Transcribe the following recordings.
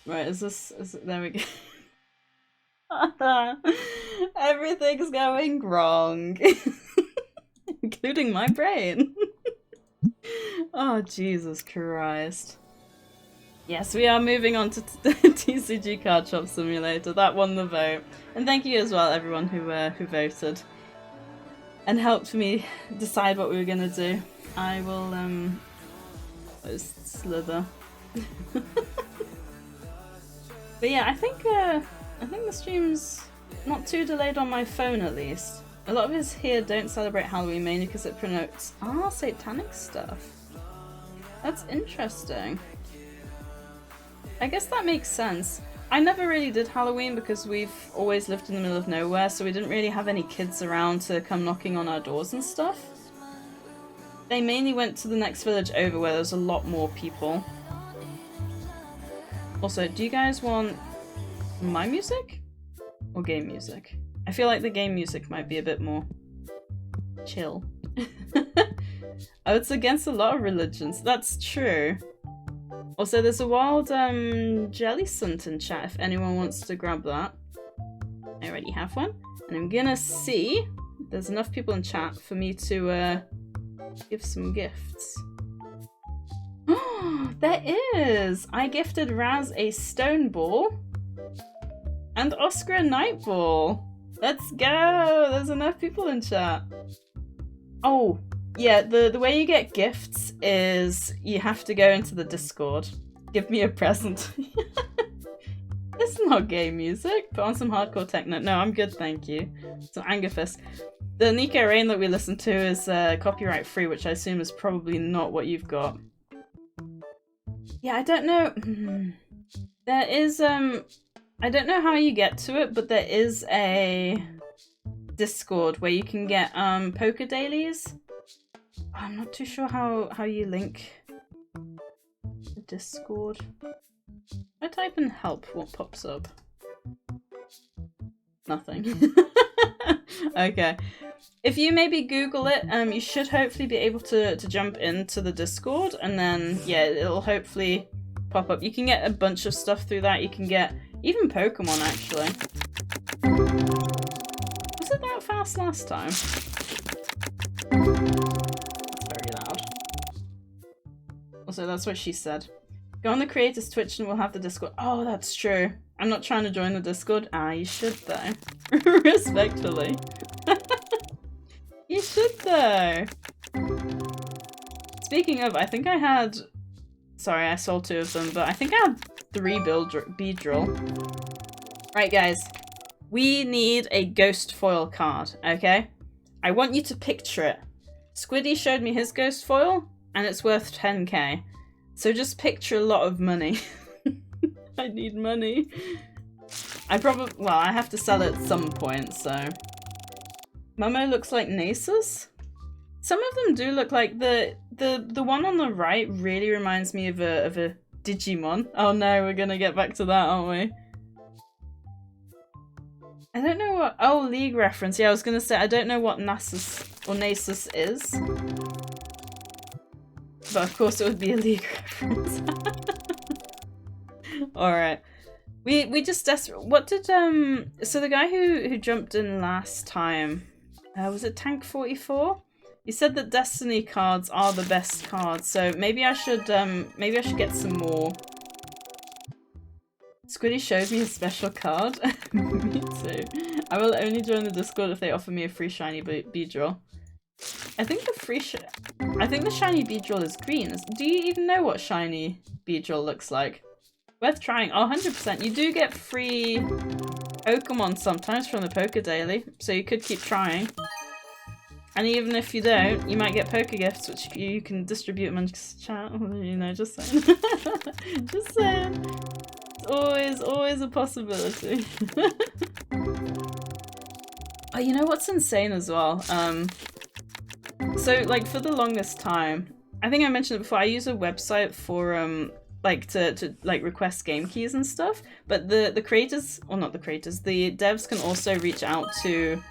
Right, there we go. Everything's going wrong. Including my brain. Oh, Jesus Christ. Yes, we are moving on to TCG Card Shop Simulator. That won the vote. And thank you as well, everyone who voted. And helped me decide what we were gonna do. I will, slither. But yeah, I think the stream's not too delayed on my phone, at least. A lot of us here don't celebrate Halloween mainly because it promotes satanic stuff. That's interesting. I guess that makes sense. I never really did Halloween because we've always lived in the middle of nowhere, so we didn't really have any kids around to come knocking on our doors and stuff. They mainly went to the next village over where there's a lot more people. Also, do you guys want my music? Or game music? I feel like the game music might be a bit more chill. Oh, it's against a lot of religions. That's true. Also, there's a wild jelly sunt in chat if anyone wants to grab that. I already have one. And I'm gonna see if there's enough people in chat for me to give some gifts. Oh, there is! I gifted Raz a stone ball and Oscar a night ball. Let's go! There's enough people in chat. Oh, yeah, the way you get gifts is you have to go into the Discord. Give me a present. It's not game music. Put on some hardcore techno. No, I'm good, thank you. Some Angerfist. The Nico Rain that we listened to is copyright free, which I assume is probably not what you've got. Yeah, I don't know. There is, I don't know how you get to it, but there is a Discord where you can get poker dailies. I'm not too sure how you link the Discord. I type in help, what pops up? Nothing. Okay. If you maybe Google it, you should hopefully be able to jump into the Discord, and then, yeah, it'll hopefully pop up. You can get a bunch of stuff through that. You can get even Pokemon, actually. Was it that fast last time? That's very loud. Also, that's what she said. Go on the creators Twitch and we'll have the Discord. Oh, that's true. I'm not trying to join the Discord. You should though. Respectfully. You should though. Speaking of, I think I had... Sorry, I sold 2 of them, but I think I had 3 Beedrill. Right, guys. We need a ghost foil card, okay? I want you to picture it. Squiddy showed me his ghost foil, and it's worth 10k. So just picture a lot of money. I need money. Well, I have to sell it at some point, so... Momo looks like Nasus? Some of them do look like the one on the right really reminds me of a Digimon. Oh no, we're gonna get back to that, aren't we? I don't know what... Oh, League reference. Yeah, I was gonna say, I don't know what Nasus or Nasus is. But of course it would be a League reference. Alright. We just what did so the guy who jumped in last time, was it Tank 44? He said that Destiny cards are the best cards, so maybe I should get some more. Squiddy showed me a special card. Me too. I will only join the Discord if they offer me a free shiny Beedrill. I think the shiny Beedrill is green. Do you even know what shiny Beedrill looks like? Worth trying. Oh, 100%. You do get free Pokemon sometimes from the Poké Daily, so you could keep trying. And even if you don't, you might get Poké Gifts, which you can distribute amongst chat. You know, just saying. Just saying. It's always a possibility. Oh, you know what's insane as well? So, like, for the longest time, I think I mentioned it before, I use a website for, like, to like, request game keys and stuff, but the creators, or not the creators, the devs can also reach out to,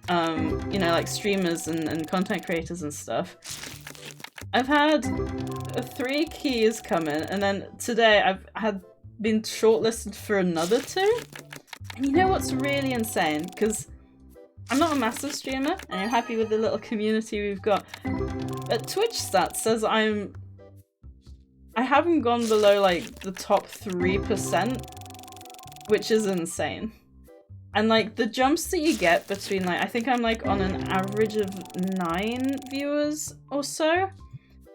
you know, like, streamers and content creators and stuff. I've had 3 keys come in, and then today I've had been shortlisted for another 2. And you know what's really insane? Because I'm not a massive streamer, and I'm happy with the little community we've got. But Twitch stats says I haven't gone below like the top 3%, which is insane. And like the jumps that you get between like, I think I'm like on an average of 9 viewers or so.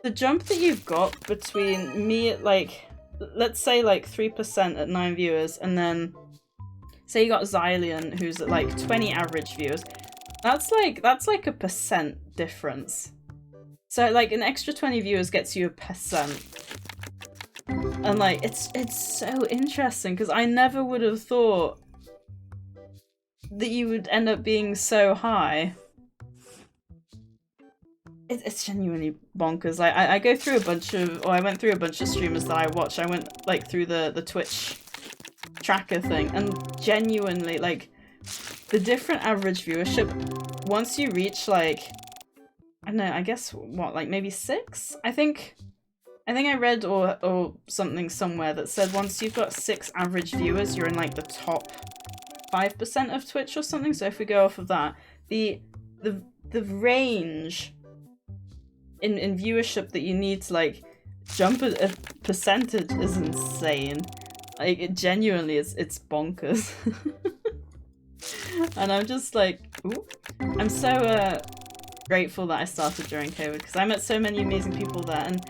The jump that you've got between me at like, let's say like 3% at 9 viewers, and then say you got Xylian who's at like 20 average viewers. That's like a % difference. So like an extra 20 viewers gets you a %. And like it's so interesting because I never would have thought that you would end up being so high. It's genuinely bonkers. Like I go through a bunch of, or I went through a bunch of streamers that I watched. I went like through the Twitch tracker thing, and genuinely like the different average viewership, once you reach like, I don't know, I guess what, like maybe 6? I think I read or something somewhere that said once you've got 6 average viewers, you're in like the top 5% of Twitch or something. So if we go off of that, the range in viewership that you need to like jump a percentage is insane. Like it genuinely is, it's bonkers. And I'm just like, ooh. I'm so grateful that I started during COVID because I met so many amazing people there. And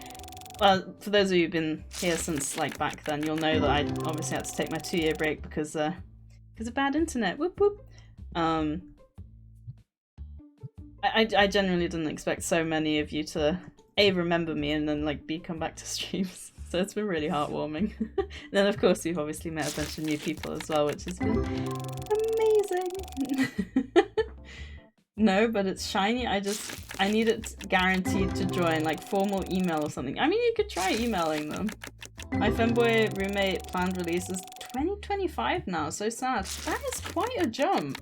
for those of you who've been here since like back then, you'll know that I obviously had to take my 2-year break because of bad internet. Whoop whoop. I genuinely didn't expect so many of you to A, remember me, and then like B, come back to streams. So it's been really heartwarming. And then of course we've obviously met a bunch of new people as well, which has been amazing. No, but it's shiny. I need it guaranteed to join, like formal email or something. I mean, you could try emailing them. My femboy roommate planned release is 2025 now, so sad. That is quite a jump.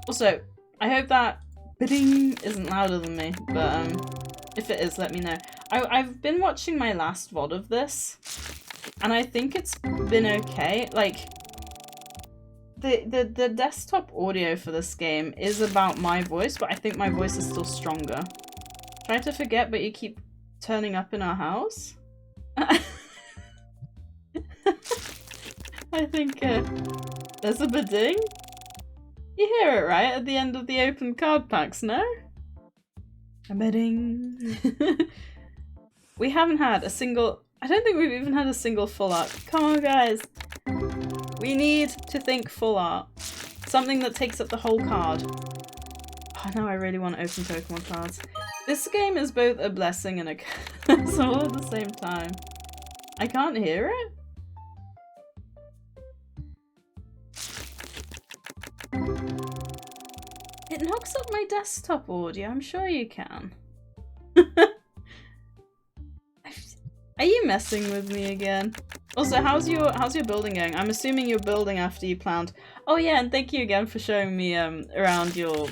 Also, I hope that bidding isn't louder than me, but if it is, let me know. I've been watching my last VOD of this, and I think it's been okay. Like, the desktop audio for this game is about my voice, but I think my voice is still stronger. Try to forget, but you keep turning up in our house. I think there's a bidding. You hear it, right? At the end of the open card packs, no? A bidding. We haven't had a single... I don't think we've even had a single full art. Come on, guys. We need to think full art. Something that takes up the whole card. Oh, now I really want to open Pokemon cards. This game is both a blessing and a curse all at the same time. I can't hear it? It knocks up my desktop audio, I'm sure you can. Are you messing with me again? Also, how's your building going? I'm assuming you're building after you planned. Oh yeah, and thank you again for showing me around your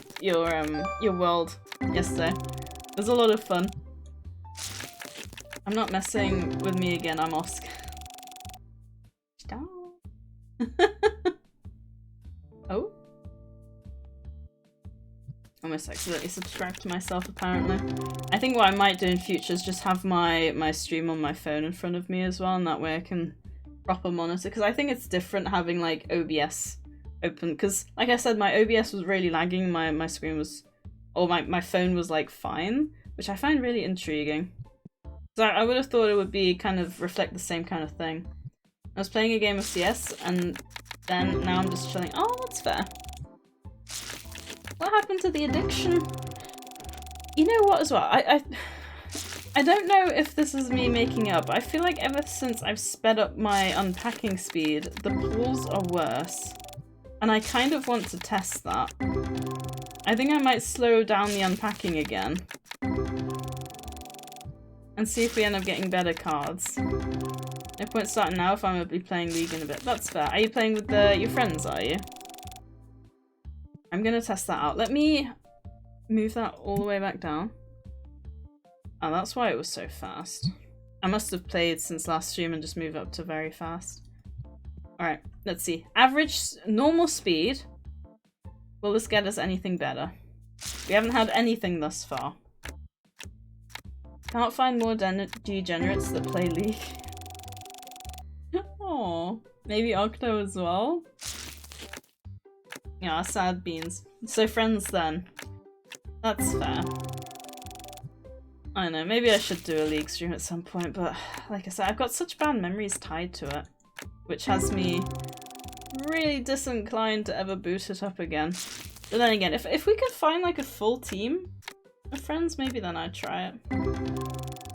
world yesterday. It was a lot of fun. I'm not messing with me again, I'm Oscar. Oh? Almost accidentally subscribed to myself, apparently. I think what I might do in future is just have my stream on my phone in front of me as well, and that way I can proper monitor, because I think it's different having like OBS open, because like I said, my OBS was really lagging, my screen was, or my phone was like fine, which I find really intriguing. So I would have thought it would be kind of reflect the same kind of thing. I was playing a game of CS, and then now I'm just chilling. Oh, that's fair. What happened to the addiction? You know what as well? I don't know if this is me making up, but I feel like ever since I've sped up my unpacking speed, the pulls are worse. And I kind of want to test that. I think I might slow down the unpacking again. And see if we end up getting better cards. No point starting now if I'm going to be playing League in a bit. That's fair. Are you playing with your friends, are you? I'm going to test that out. Let me move that all the way back down. Oh, that's why it was so fast. I must have played since last stream and just moved up to very fast. Alright, let's see. Average normal speed. Will this get us anything better? We haven't had anything thus far. Can't find more degenerates that play League. Oh, maybe Octo as well? Yeah, sad beans. So friends then. That's fair. I know, maybe I should do a League stream at some point, but like I said, I've got such bad memories tied to it, which has me really disinclined to ever boot it up again. But then again, if we could find like a full team of friends, maybe then I'd try it.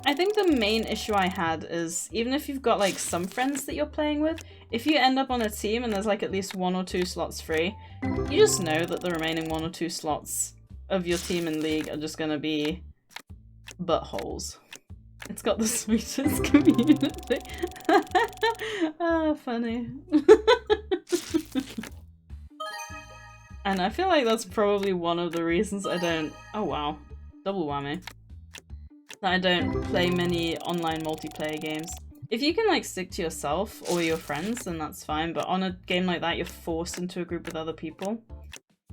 I think the main issue I had is, even if you've got like some friends that you're playing with, if you end up on a team and there's like at least 1 or 2 slots free, you just know that the remaining 1 or 2 slots of your team in League are just gonna be buttholes. It's got the sweetest community. Ah, funny. And I feel like that's probably one of the reasons I don't— oh wow, double whammy— that I don't play many online multiplayer games. If you can like stick to yourself or your friends, then that's fine, but on a game like that you're forced into a group with other people.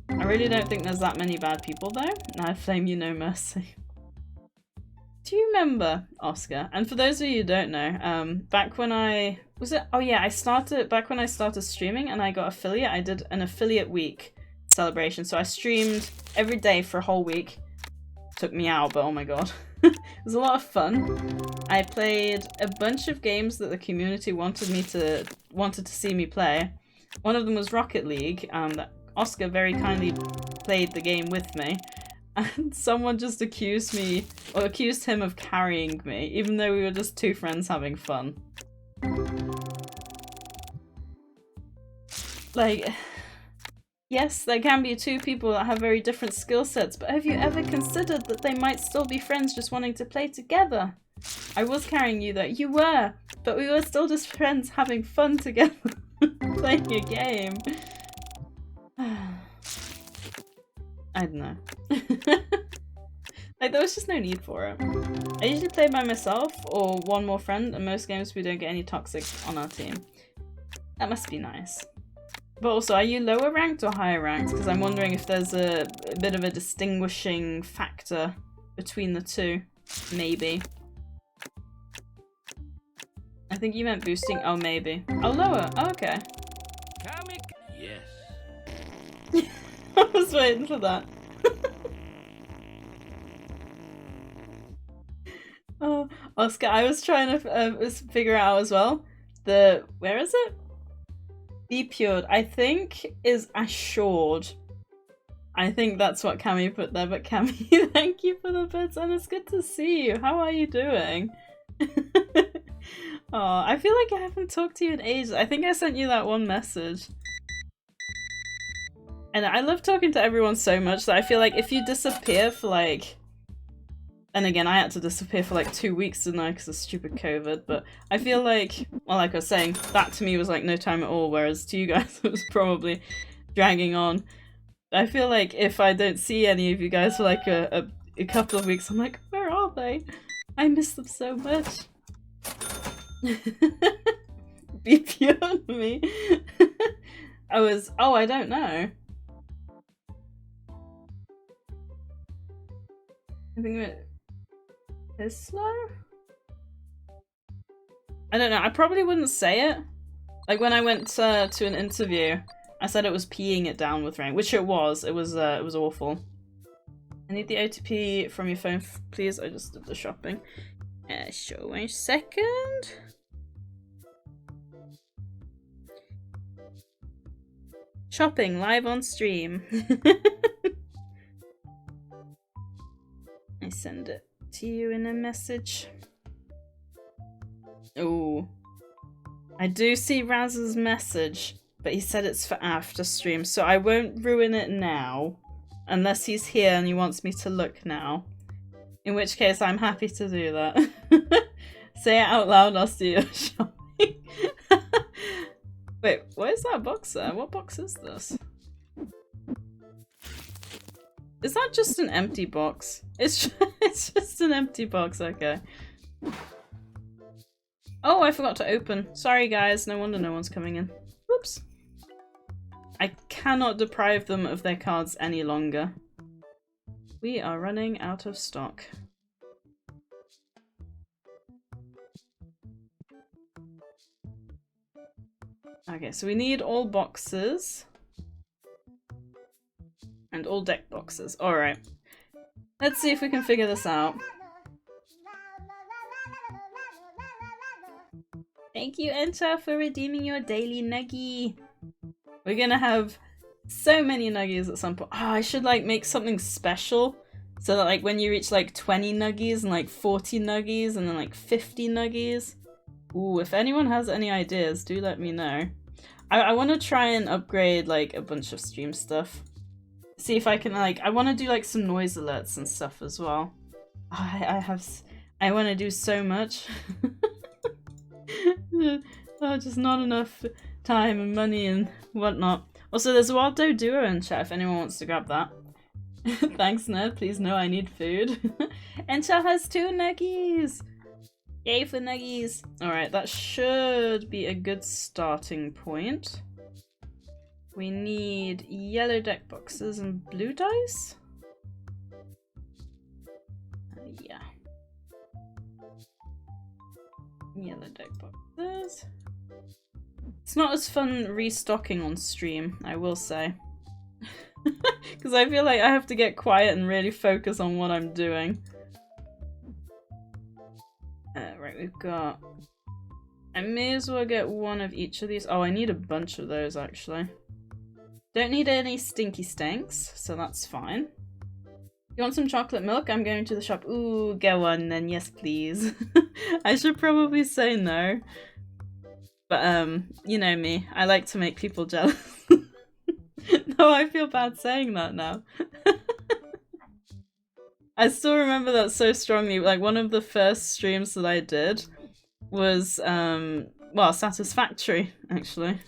I really don't think there's that many bad people though. I flame you no mercy. Do you remember, Oscar? And for those of you who don't know, back when I— was it— oh yeah, back when I started streaming and I got affiliate, I did an affiliate week celebration. So I streamed every day for a whole week. Took me out, but oh my god. It was a lot of fun. I played a bunch of games that the community wanted to see me play. One of them was Rocket League, that Oscar very kindly played the game with me. And someone just accused him of carrying me, even though we were just 2 friends having fun. Like, yes, there can be 2 people that have very different skill sets, but have you ever considered that they might still be friends just wanting to play together? I was carrying you though. You were, but we were still just friends having fun together, playing a game. I don't know. Like, there was just no need for it. I usually play by myself or one more friend, and most games we don't get any toxic on our team. That must be nice. But also, are you lower ranked or higher ranked? Because I'm wondering if there's a bit of a distinguishing factor between the two. Maybe. I think you meant boosting. Oh, maybe. Oh, lower. Oh, okay. Yes. I was waiting for that. Oh, Oscar, I was trying to figure out as well. Where is it? Be Pured, I think, is assured. I think that's what Cammy put there, but Cammy, thank you for the bits, and it's good to see you. How are you doing? Oh, I feel like I haven't talked to you in ages. I think I sent you that one message. And I love talking to everyone so much that I feel like if you disappear for like— and again, I had to disappear for like 2 weeks, didn't I, because of stupid COVID, but I feel like, well, like I was saying, that to me was like no time at all, whereas to you guys it was probably dragging on. I feel like if I don't see any of you guys for like a couple of weeks, I'm like, where are they? I miss them so much. Be pure on me. I don't know. I think it is slow? I don't know, I probably wouldn't say it. Like when I went to an interview, I said it was peeing it down with rank, which it was. It was awful. I need the OTP from your phone, please. I just did the shopping. Show a second. Shopping live on stream. I send it to you in a message. Oh, I do see Raz's message, but he said it's for after stream, so I won't ruin it now, unless he's here and he wants me to look now. In which case, I'm happy to do that. Say it out loud, I'll see you shopping. Wait, where's that box there? What box is this? Is that just an empty box? It's just an empty box, okay. Oh, I forgot to open. Sorry guys, no wonder no one's coming in. Whoops. I cannot deprive them of their cards any longer. We are running out of stock. Okay, so we need all boxes. And all deck boxes. Alright. Let's see if we can figure this out. Thank you, Enta, for redeeming your daily nuggie. We're gonna have so many nuggies at some point. Oh, I should like make something special. So that like when you reach like 20 nuggies and like 40 nuggies and then like 50 nuggies. Ooh, if anyone has any ideas, do let me know. I want to try and upgrade like a bunch of stream stuff. See if I can like, I want to do like some noise alerts and stuff as well. I want to do so much. Oh, just not enough time and money and whatnot. Also, there's a Wild Doe Duo in chat if anyone wants to grab that. Thanks, Ned. Please know I need food. And chat has 2 nuggies! Yay for nuggies! Alright, that should be a good starting point. We need yellow deck boxes and blue dice? Yeah. Yellow deck boxes. It's not as fun restocking on stream, I will say. Because I feel like I have to get quiet and really focus on what I'm doing. Right, we've got... I may as well get one of each of these. Oh, I need a bunch of those, actually. Don't need any stinky stanks, so that's fine. You want some chocolate milk? I'm going to the shop. Ooh, get one then. Yes, please. I should probably say no. But, you know me. I like to make people jealous. No, I feel bad saying that now. I still remember that so strongly. Like, one of the first streams that I did was, well, Satisfactory, actually.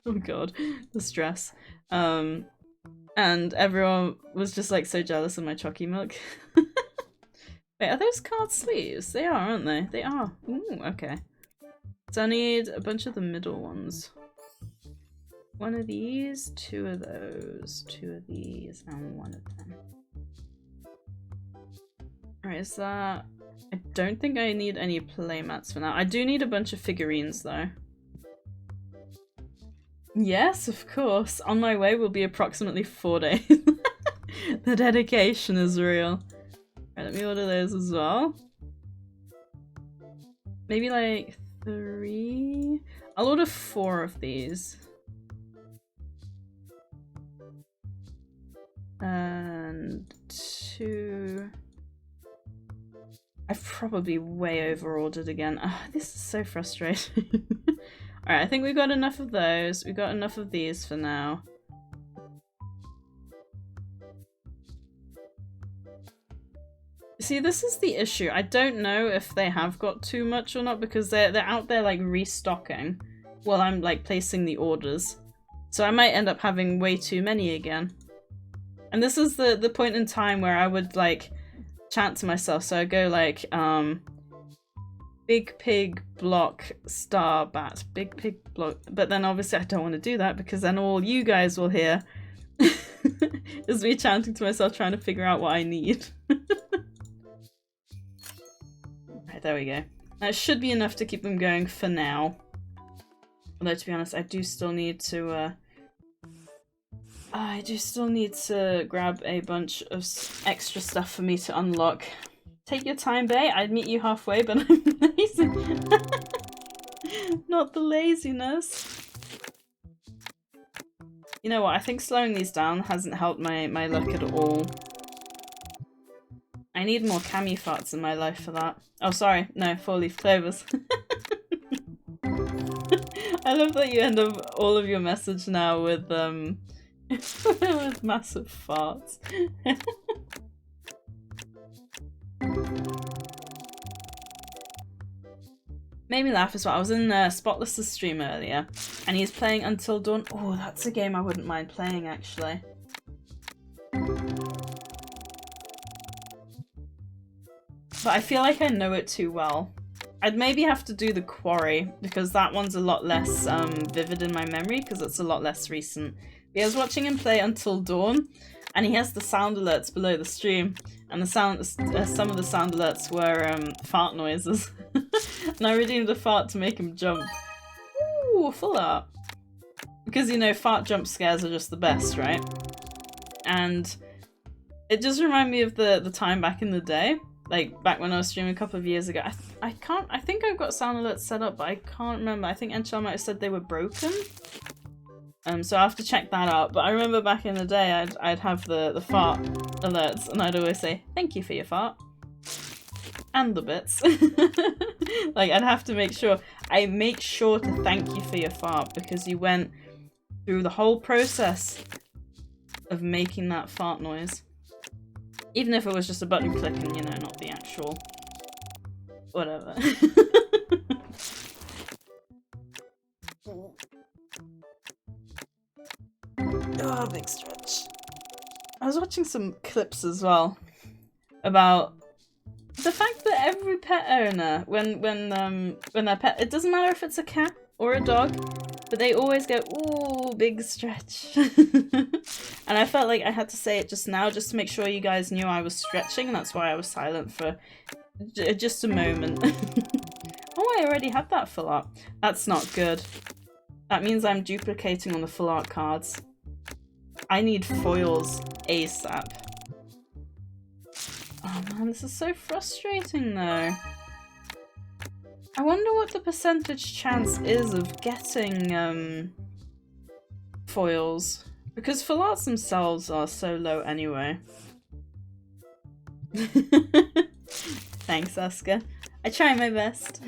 Oh god, the stress. And everyone was just, like, so jealous of my chalky milk. Wait, are those card sleeves? They are, aren't they? They are. Ooh, okay. So I need a bunch of the middle ones. One of these, 2 of those, 2 of these, and 1 of them. Alright, is that... I don't think I need any playmats for now. I do need a bunch of figurines, though. Yes, of course. On my way will be approximately 4 days. The dedication is real. Alright, let me order those as well. Maybe like 3? I'll order 4 of these. And 2... I've probably way over-ordered again. This is so frustrating. Alright, I think we got enough of those. We got enough of these for now. See, this is the issue. I don't know if they have got too much or not because they're out there like restocking while I'm like placing the orders. So I might end up having way too many again. And this is the point in time where I would like chant to myself. So I go like, big pig block star bat, big pig block. But then obviously I don't want to do that because then all you guys will hear is me chanting to myself trying to figure out what I need. Right, there we go. That should be enough to keep them going for now. Although to be honest, I do still need to grab a bunch of extra stuff for me to unlock. Take your time, bae. I'd meet you halfway, but I'm lazy. Not the laziness. You know what? I think slowing these down hasn't helped my luck at all. I need more cami farts in my life for that. Oh, sorry. No, 4-leaf clovers. I love that you end up all of your message now with with massive farts. Made me laugh as well. I was in Spotless's stream earlier and he's playing Until Dawn. Oh, that's a game I wouldn't mind playing actually. But I feel like I know it too well. I'd maybe have to do the quarry, because that one's a lot less vivid in my memory, because it's a lot less recent. But I was watching him play Until Dawn, and he has the sound alerts below the stream, and the sound, some of the sound alerts were fart noises. And I really needed a fart to make him jump. Ooh, full art. Because, you know, fart jump scares are just the best, right? And it just reminded me of the time back in the day. Like, back when I was streaming a couple of years ago. I think I've got sound alerts set up, but I can't remember. I think Enchel might have said they were broken. So I have to check that out. But I remember back in the day, I'd have the fart alerts, and I'd always say, thank you for your fart. And the bits. Like, I'd have to make sure. I make sure to thank you for your fart, because you went through the whole process of making that fart noise. Even if it was just a button click and, you know, not the actual... whatever. Oh, big stretch. I was watching some clips as well about the fact that every pet owner, when their pet, it doesn't matter if it's a cat or a dog, but they always go, ooh, big stretch. And I felt like I had to say it just now, just to make sure you guys knew I was stretching, and that's why I was silent for just a moment. Oh, I already had that full art. That's not good. That means I'm duplicating on the full art cards. I need foils ASAP. Oh man, this is so frustrating though. I wonder what the percentage chance is of getting foils, because full arts themselves are so low anyway. Thanks, Oscar. I try my best.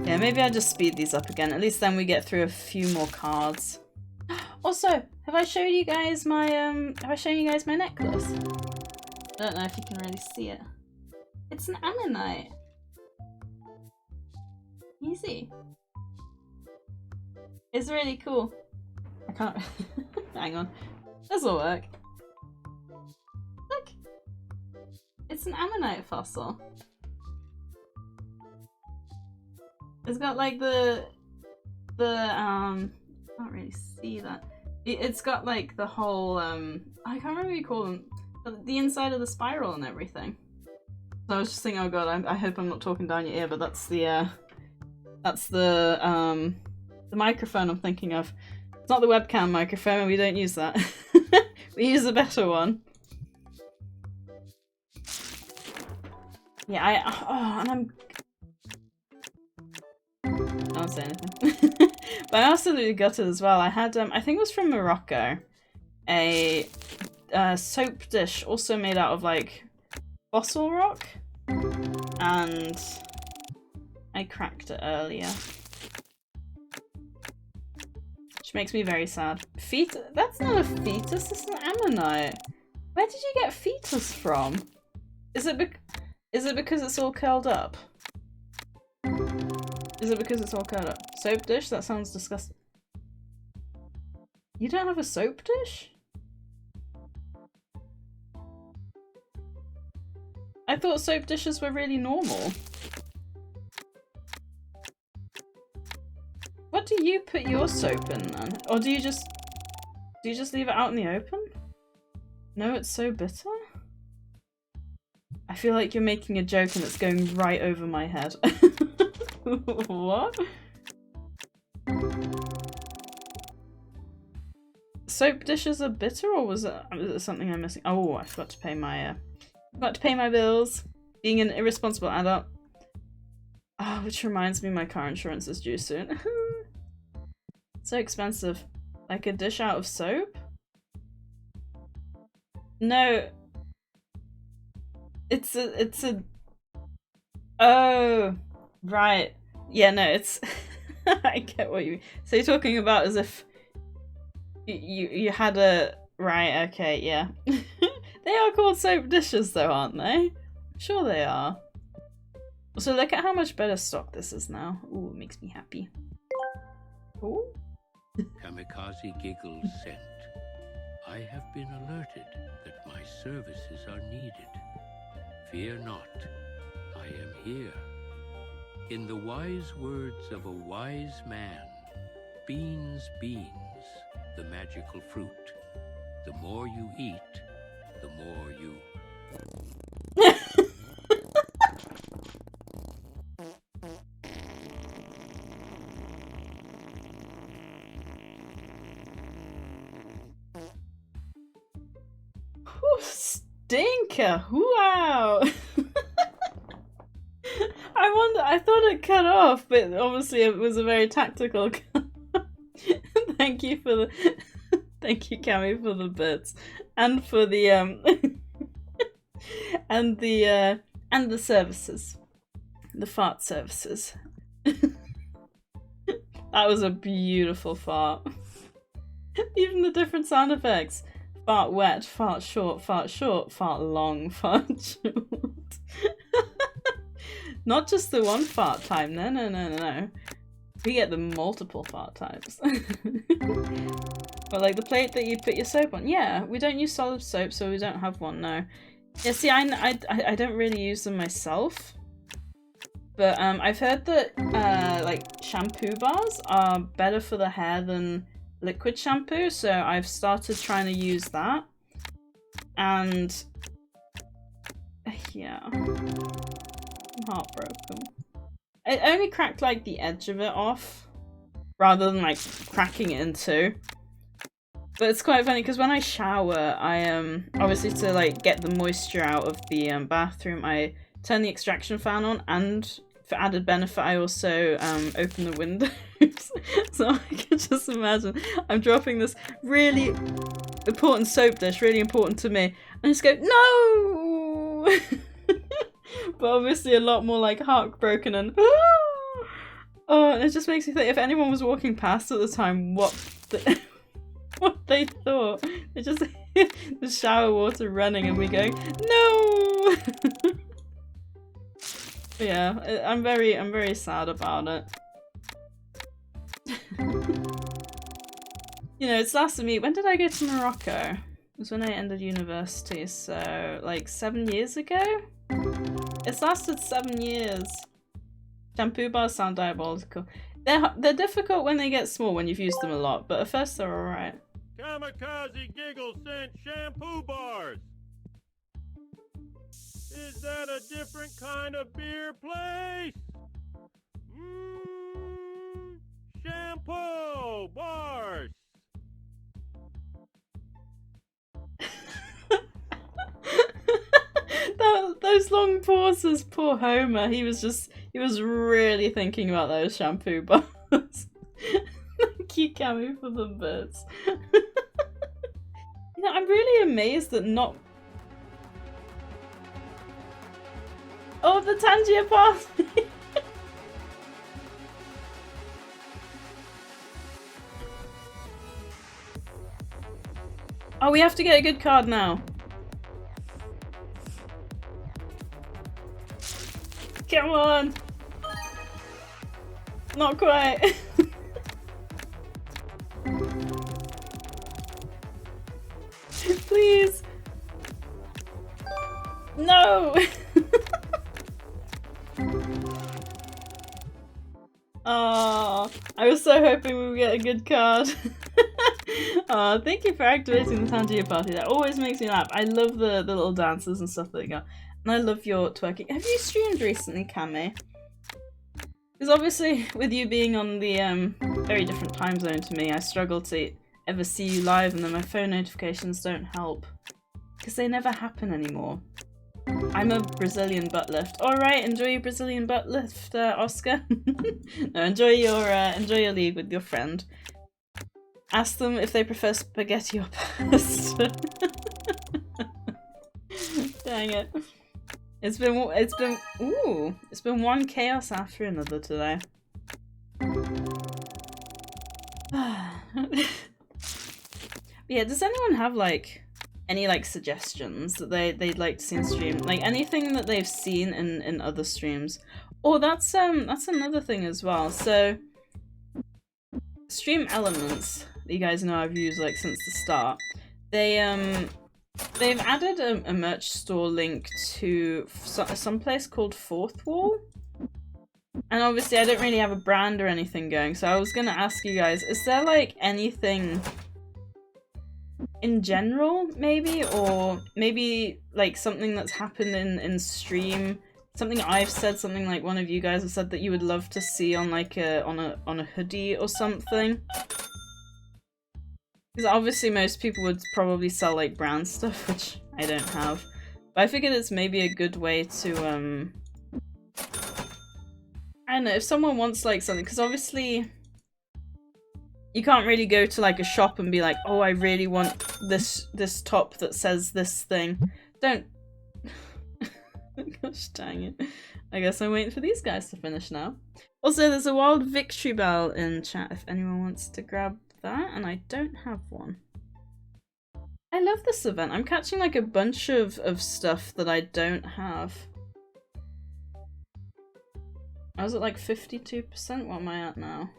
Yeah, maybe I'll just speed these up again. At least then we get through a few more cards. Also, have I showed you guys my necklace? I don't know if you can really see it. It's an ammonite. Easy. It's really cool. I can't. Hang on. This will work. Look. It's an ammonite fossil. It's got like the can't really see that. It's got like the whole I can't remember what you call them, but the inside of the spiral and everything. So I was just thinking, oh god, I hope I'm not talking down your ear, but that's the microphone I'm thinking of. It's not the webcam microphone, we don't use that. We use a better one. Yeah, and I'm... I won't say anything. But I'm absolutely gutted as well. I had, I think it was from Morocco, a soap dish also made out of, like, fossil rock. And I cracked it earlier. Which makes me very sad. That's not a fetus, it's an ammonite. Where did you get fetus from? Is it because it's all curled up? Is it because it's all curled up? Soap dish? That sounds disgusting. You don't have a soap dish? I thought soap dishes were really normal. What do you put your soap in then? Or do you just leave it out in the open? No, it's so bitter? I feel like you're making a joke and it's going right over my head. What? Soap dishes are bitter, or was it something I'm missing? Oh, I forgot to pay my bills. Being an irresponsible adult. Oh, which reminds me, my car insurance is due soon. So expensive. Like a dish out of soap? No. It's a... Oh, right. Yeah, no, it's... I get what you mean. So you're talking about as if you had a... Right, okay, yeah. They are called soap dishes though, aren't they? Sure they are. So look at how much better stock this is now. Ooh, it makes me happy. Ooh. Kamikaze Giggles sent. I have been alerted that my services are needed. Fear not. I I am here. In the wise words of a wise man, beans, beans, the magical fruit. The more you eat, the more you... Ooh, stinker! Wow! I thought it cut off, but obviously it was a very tactical cut. Thank you for the thank you, Cami, for the bits. And for the and the services. The fart services. That was a beautiful fart. Even the different sound effects. Fart wet, fart short, fart long, fart short. Not just the one fart time, no. We get the multiple fart types. But like the plate that you put your soap on. Yeah, we don't use solid soap, so we don't have one, no. Yeah, see, I don't really use them myself. But I've heard that like shampoo bars are better for the hair than liquid shampoo, so I've started trying to use that. And yeah, I'm heartbroken. It only cracked like the edge of it off rather than like cracking it in two. But it's quite funny because when I shower, I obviously to like get the moisture out of the bathroom, I turn the extraction fan on, and for added benefit, I also open the windows. So I can just imagine I'm dropping this really important soap dish, really important to me, and just go, no! But obviously a lot more like heartbroken and oh, and it just makes me think if anyone was walking past at the time, what they thought. They just hear the shower water running and we going, no! Yeah, I'm very sad about it. You know, it's lasted me. When did I go to Morocco? It was when I ended university, so like 7 years ago? It's lasted 7 years. Shampoo bars sound diabolical. They're difficult when they get small, when you've used them a lot, but at first they're alright. Kamikaze Giggles sent shampoo bars. Is that a different kind of beer place? Shampoo bars. Those long pauses, poor Homer. He was really thinking about those shampoo bars. Thank you, Cammy, for the bits. You know, I'm really amazed that not... Oh, the Tangier party! Oh, we have to get a good card now. Come on! Not quite. Please! No! Oh, I was so hoping we would get a good card. Oh, thank you for activating the Tangier party. That always makes me laugh. I love the little dances and stuff that they got. And I love your twerking. Have you streamed recently, Cammy? Because obviously, with you being on the very different time zone to me, I struggle to ever see you live, and then my phone notifications don't help. Because they never happen anymore. I'm a Brazilian butt lift. Alright, enjoy your Brazilian butt lift, Oscar. No, enjoy your league with your friend. Ask them if they prefer spaghetti or pasta. Dang it. It's been one chaos after another today. Yeah, does anyone have like any like suggestions that they'd like to see in stream? Like anything that they've seen in other streams? Oh, that's another thing as well. So Stream Elements, that you guys know I've used like since the start. They They've added a merch store link to some place called Fourth Wall. And obviously I don't really have a brand or anything going, so I was gonna ask you guys, is there like anything in general maybe? Or maybe like something that's happened in stream? Something I've said, something like one of you guys have said that you would love to see on like on a hoodie or something? Because obviously most people would probably sell like brand stuff, which I don't have. But I figured it's maybe a good way to I don't know, if someone wants like something, because obviously you can't really go to like a shop and be like, oh, I really want this top that says this thing. Don't. Gosh dang it. I guess I'm waiting for these guys to finish now. Also, there's a wild victory bell in chat if anyone wants to grab that, and I don't have one. I love this event. I'm catching like a bunch of stuff that I don't have. I was at like 52%. What am I at now?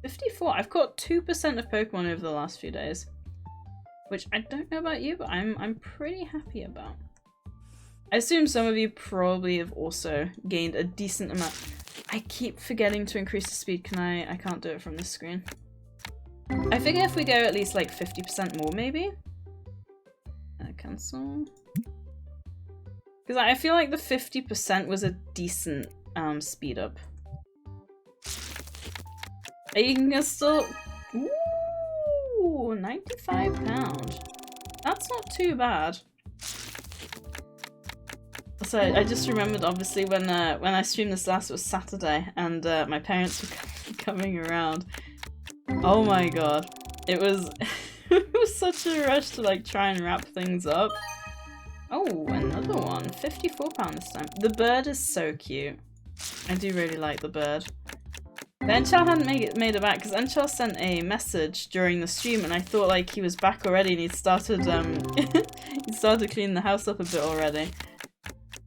54. I've caught 2% of Pokemon over the last few days, which I don't know about you, but I'm pretty happy about. I assume some of you probably have also gained a decent amount. I keep forgetting to increase the speed. Can I can't do it from this screen. I figure if we go at least like 50% more, maybe. Cancel. Because I feel like the 50% was a decent speed up. You can still. Ooh, £95. That's not too bad. So I just remembered, obviously, when I streamed this last, it was Saturday, and my parents were coming around. Oh my god, it was it was such a rush to like try and wrap things up. Oh, another one, £54 this time. The bird is so cute. I do really like the bird. But Enchel hadn't made it back because Enchel sent a message during the stream, and I thought like he was back already and he'd started he started cleaning the house up a bit already.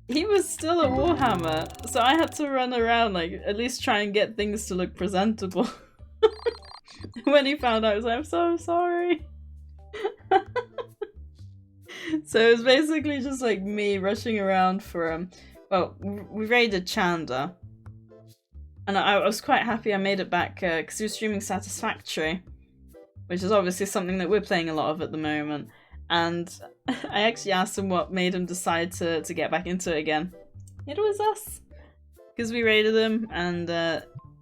He was still at Warhammer, so I had to run around like at least try and get things to look presentable. When he found out, I was like, I'm so sorry. So it was basically just like me rushing around for well, we raided Chanda. And I was quite happy I made it back because he was streaming Satisfactory, which is obviously something that we're playing a lot of at the moment. And I actually asked him what made him decide to get back into it again. It was us, because we raided him and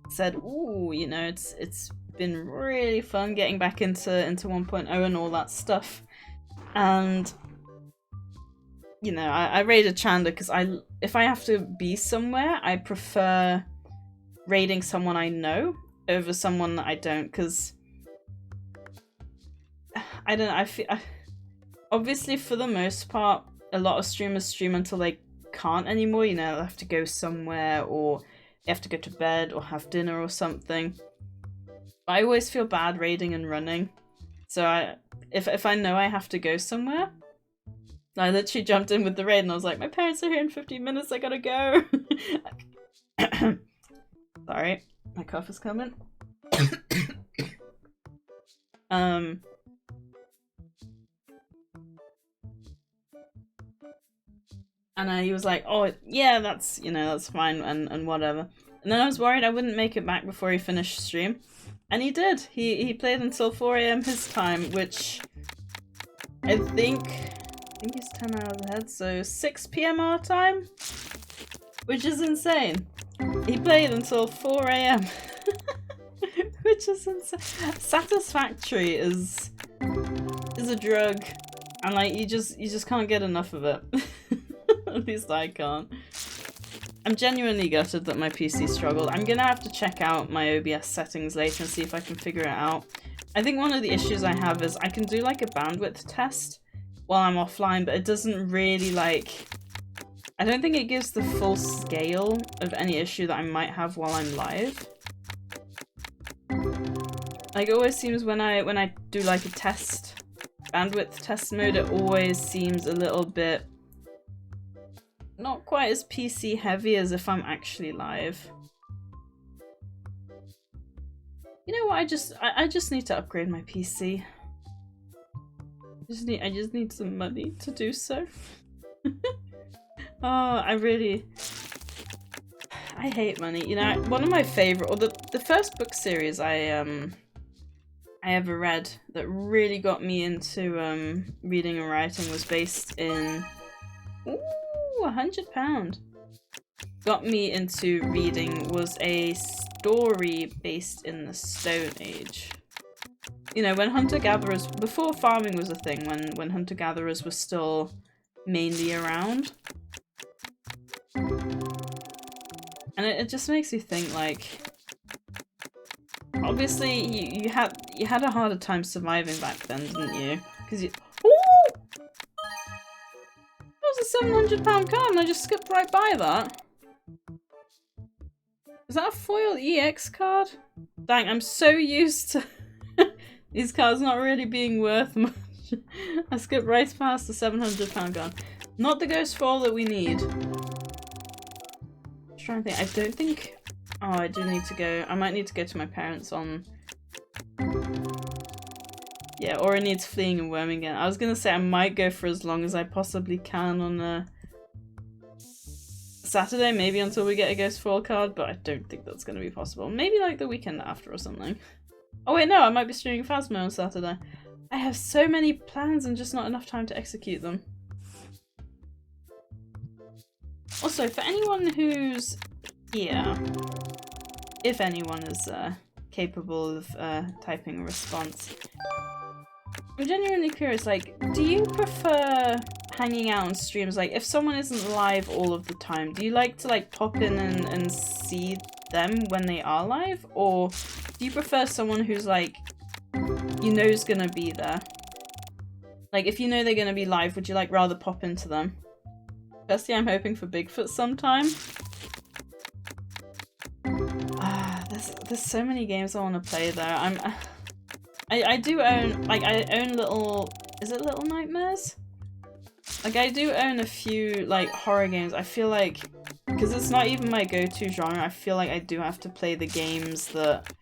said, "Ooh, you know, it's been really fun getting back into 1.0 and all that stuff." And you know, I raided Chanda because if I have to be somewhere, I prefer raiding someone I know over someone that I don't, because I don't know, I feel obviously for the most part a lot of streamers stream until they can't anymore, you know, they have to go somewhere or they have to go to bed or have dinner or something. But I always feel bad raiding and running, so if I know I have to go somewhere, I literally jumped in with the raid and I was like, my parents are here in 15 minutes, I gotta go. Sorry, my cough is coming. And he was like, oh yeah, that's, you know, that's fine and whatever. And then I was worried I wouldn't make it back before he finished stream. And he did. He played until 4 AM his time, which I think he's 10 hours ahead, so 6 PM our time, which is insane. He played until 4 AM, which is insane. Satisfactory is a drug, and like you just can't get enough of it. At least I can't. I'm genuinely gutted that my PC struggled. I'm gonna have to check out my OBS settings later and see if I can figure it out. I think one of the issues I have is I can do like a bandwidth test while I'm offline, but it doesn't really like... I don't think it gives the full scale of any issue that I might have while I'm live. Like, it always seems when I do like a test, bandwidth test mode, it always seems a little bit not quite as PC heavy as if I'm actually live. You know what, I just need to upgrade my PC. I just need some money to do so. Oh, I hate money. You know, one of my favorite, or the first book series I ever read that really got me into reading and writing was based in £100. Got me into reading was a story based in the Stone Age. You know, when hunter-gatherers, before farming was a thing, when hunter-gatherers were still mainly around. And it just makes you think, like, obviously you had a harder time surviving back then, didn't you? Because you— ooh! That was a £700 card and I just skipped right by that. Is that a foil EX card? Dang, I'm so used to these cards not really being worth much. I skipped right past the £700 card. Not the ghost foil that we need. I'm trying to think. I don't think— oh, I do need to go. I might need to go to my parents on— yeah, Aura needs fleeing and worming again. I was gonna say I might go for as long as I possibly can on Saturday, maybe until we get a ghost foil card, but I don't think that's gonna be possible. Maybe like the weekend after or something. Oh wait, no, I might be streaming Phasmo on Saturday. I have so many plans and just not enough time to execute them. Also, for anyone who's here, if anyone is capable of typing a response, I'm genuinely curious, like, do you prefer hanging out on streams? Like, if someone isn't live all of the time, do you like to, like, pop in and see them when they are live? Or do you prefer someone who's, like, you know is gonna be there? Like, if you know they're gonna be live, would you, like, rather pop into them? Firstly, I'm hoping for Bigfoot sometime. There's so many games I want to play though. I do own, like, I own Little— is it Little Nightmares? Like, I do own a few, like, horror games. I feel like, because it's not even my go-to genre, I feel like I do have to play the games that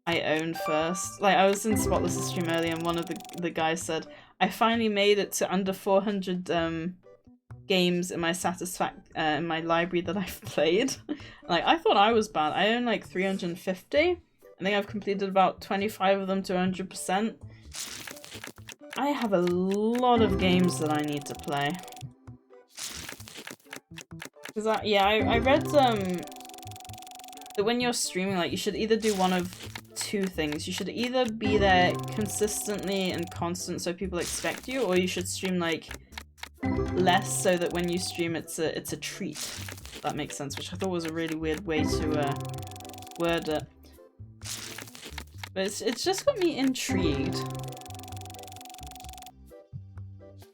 I own first. Like, I was in Spotless's stream earlier and one of the guys said, I finally made it to under 400 games in my in my library that I've played. Like, I thought I was bad. I own like 350. I think I've completed about 25 of them to 100%. I have a lot of games that I need to play. Cause I read that when you're streaming, like, you should either do one of two things. You should either be there consistently and constant so people expect you, or you should stream like less so that when you stream it's a treat. If that makes sense, which I thought was a really weird way to word it. But it's just got me intrigued.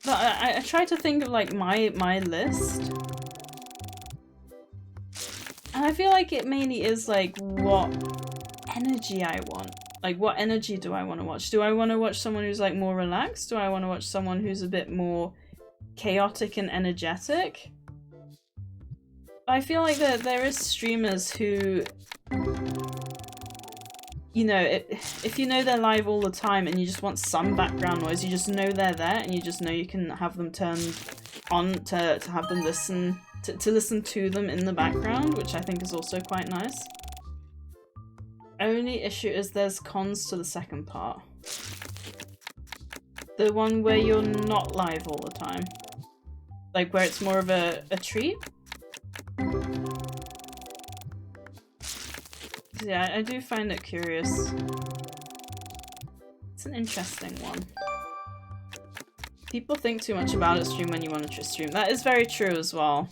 But I try to think of like my list. And I feel like it mainly is like what energy I want. Like, what energy do I want to watch? Do I want to watch someone who's like more relaxed? Do I want to watch someone who's a bit more chaotic and energetic? I feel like there is streamers who, you know, if you know they're live all the time and you just want some background noise, you just know they're there and you just know you can have them turned on to have them listen to them in the background, which I think is also quite nice. Only issue is there's cons to the second part. The one where you're not live all the time. Like, where it's more of a treat. Yeah, I do find it curious. It's an interesting one. People think too much about it stream when you want to stream. That is very true as well.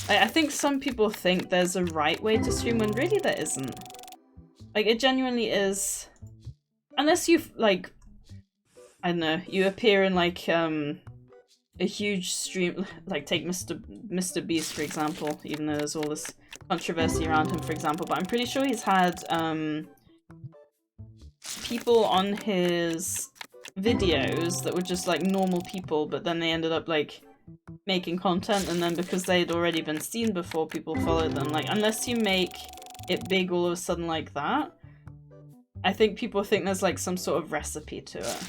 I think some people think there's a right way to stream when really there isn't. Like, it genuinely is. Unless you, like, I don't know, you appear in, like, a huge stream, like, take Mr. Beast, for example, even though there's all this controversy around him, for example, but I'm pretty sure he's had, people on his videos that were just, like, normal people, but then they ended up, like, making content, and then because they had already been seen before, people followed them. Like, unless you make it big all of a sudden like that, I think people think there's like some sort of recipe to it.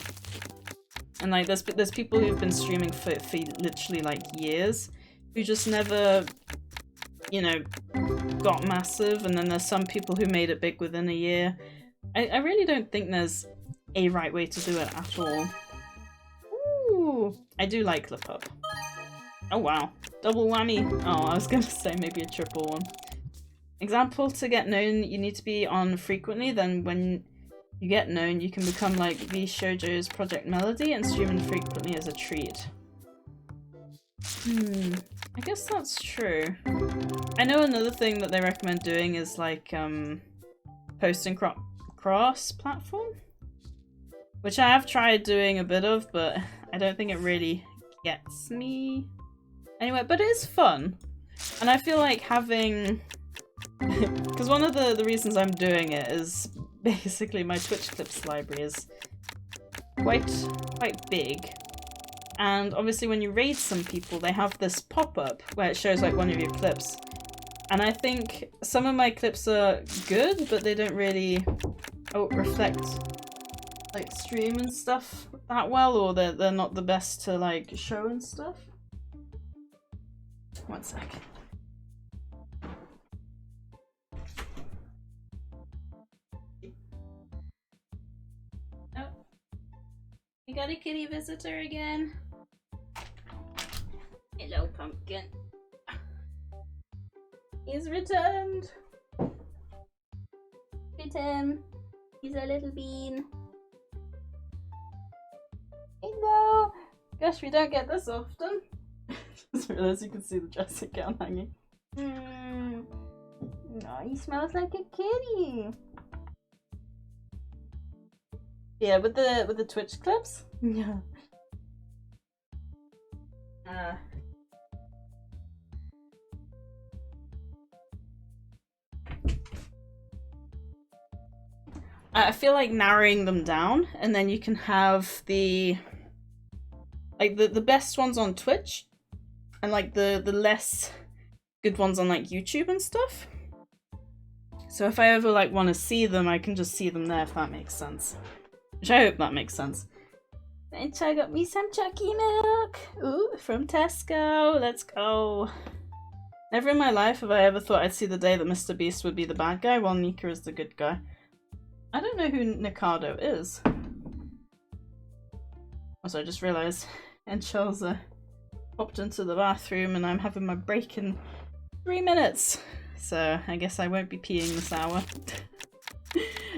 And like there's people who've been streaming for literally like years who just never, you know, got massive, and then there's some people who made it big within a year. I really don't think there's a right way to do it at all. Ooh, I do like Lip Up. Oh wow, double whammy. Oh, I was gonna say maybe a triple one. Example, to get known, you need to be on frequently, then when you get known, you can become like V Shoujo's Project Melody and stream infrequently as a treat. I guess that's true. I know another thing that they recommend doing is like posting cross-platform, which I have tried doing a bit of, but I don't think it really gets me anyway, but it is fun. And I feel like having... because one of the reasons I'm doing it is basically my Twitch clips library is quite big. And obviously when you raid some people, they have this pop-up where it shows like one of your clips. And I think some of my clips are good, but they don't really reflect like stream and stuff that well, or they're not the best to like show and stuff. One sec. Oh, you got a kitty visitor again. Hello, pumpkin. He's returned. Look at him. He's a little bean. Hello. Gosh, we don't get this often. Just realised you can see the dressing gown hanging. Oh, he smells like a kitty. Yeah, with the Twitch clips. Yeah. I feel like narrowing them down, and then you can have the best ones on Twitch, and like the less good ones on like YouTube and stuff. So if I ever like want to see them, I can just see them there, if that makes sense. Which I hope that makes sense. And I got me some Chucky milk. Ooh, from Tesco. Let's go. Never in my life have I ever thought I'd see the day that Mr. Beast would be the bad guy while Nika is the good guy. I don't know who Nikado is. Also, I just realised Enchelza popped into the bathroom and I'm having my break in 3 minutes. So I guess I won't be peeing this hour.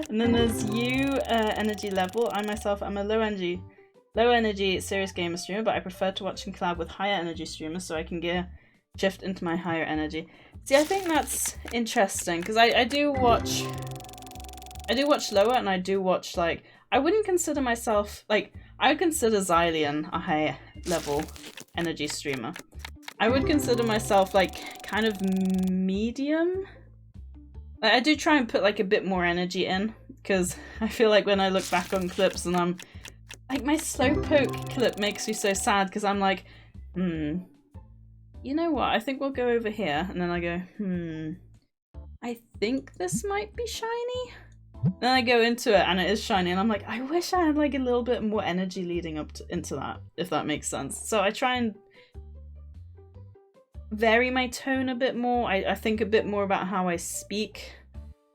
And then there's you, energy level. I myself am a low energy serious gamer streamer, but I prefer to watch and collab with higher energy streamers so I can shift into my higher energy. See, I think that's interesting because I do watch lower, and I do watch like, I wouldn't consider myself like, I would consider Xylian a high level energy streamer. I would consider myself like kind of medium. I do try and put like a bit more energy in, because I feel like when I look back on clips and I'm like, my Slowpoke clip makes me so sad because I'm like, you know what, I think we'll go over here, and then I go, I think this might be shiny. Then I go into it and it is shiny, and I'm like, I wish I had like a little bit more energy leading up into that, if that makes sense. So I try and vary my tone a bit more. I think a bit more about how I speak,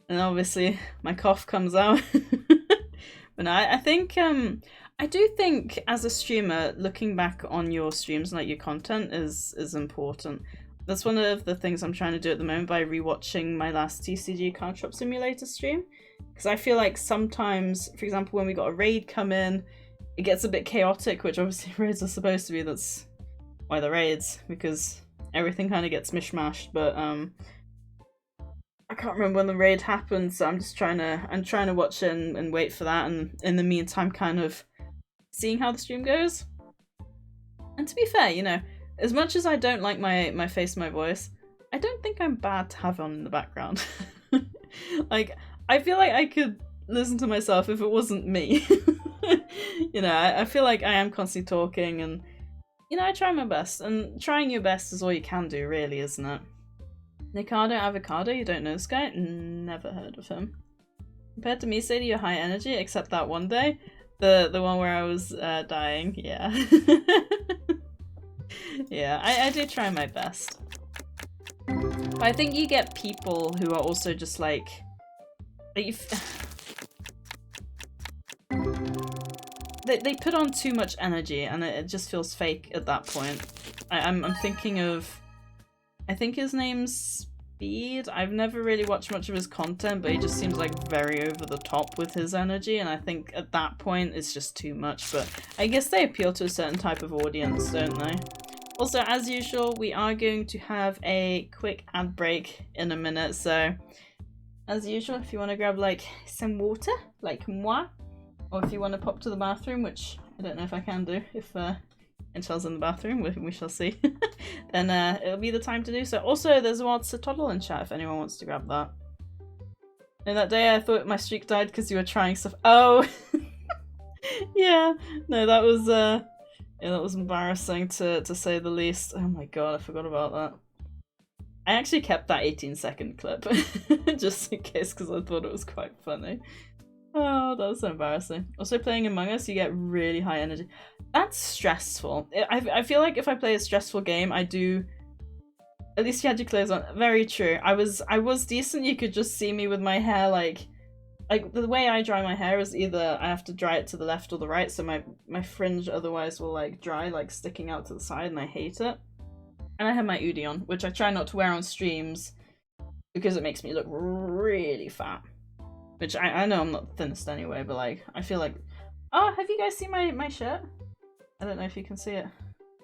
and obviously my cough comes out. But no, I think I do think as a streamer, looking back on your streams and like your content is important. That's one of the things I'm trying to do at the moment by rewatching my last TCG Card Shop Simulator stream. Because I feel like sometimes, for example, when we got a raid come in, it gets a bit chaotic, which obviously raids are supposed to be. That's why they're raids, because everything kind of gets mishmashed. But I can't remember when the raid happened, so I'm trying to watch it and wait for that, and in the meantime kind of seeing how the stream goes. And to be fair, you know, as much as I don't like my face, my voice, I don't think I'm bad to have on in the background. Like, I feel like I could listen to myself if it wasn't me. You know, I feel like I am constantly talking, and, you know, I try my best. And trying your best is all you can do, really, isn't it? Nikado Avocado, you don't know this guy? Never heard of him. Compared to me, Sadie, you're high energy, except that one day. The one where I was dying, yeah. Yeah, I do try my best. But I think you get people who are also just like they put on too much energy and it just feels fake at that point. I'm thinking of, I think his name's Speed. I've never really watched much of his content, but he just seems like very over the top with his energy, and I think at that point it's just too much, but I guess they appeal to a certain type of audience, don't they? Also, as usual, we are going to have a quick ad break in a minute, so as usual, if you want to grab like some water, like moi, or if you want to pop to the bathroom, which I don't know if I can do, if Inchel's in the bathroom, we shall see, then it'll be the time to do so. Also, there's a wild toddle in chat if anyone wants to grab that. And that day I thought my streak died because you were trying stuff. Oh! Yeah, no, that was yeah, that was embarrassing to say the least. Oh my god, I forgot about that. I actually kept that 18-second clip just in case because I thought it was quite funny. Oh, that was so embarrassing. Also, playing Among Us, you get really high energy. That's stressful. I feel like if I play a stressful game, I do... At least you had your clothes on. Very true. I was decent. You could just see me with my hair like the way I dry my hair is either I have to dry it to the left or the right, so my fringe otherwise will like dry, like sticking out to the side, and I hate it. And I have my hoodie on, which I try not to wear on streams because it makes me look really fat. Which I know I'm not the thinnest anyway, but like, I feel like... Oh, have you guys seen my shirt? I don't know if you can see it.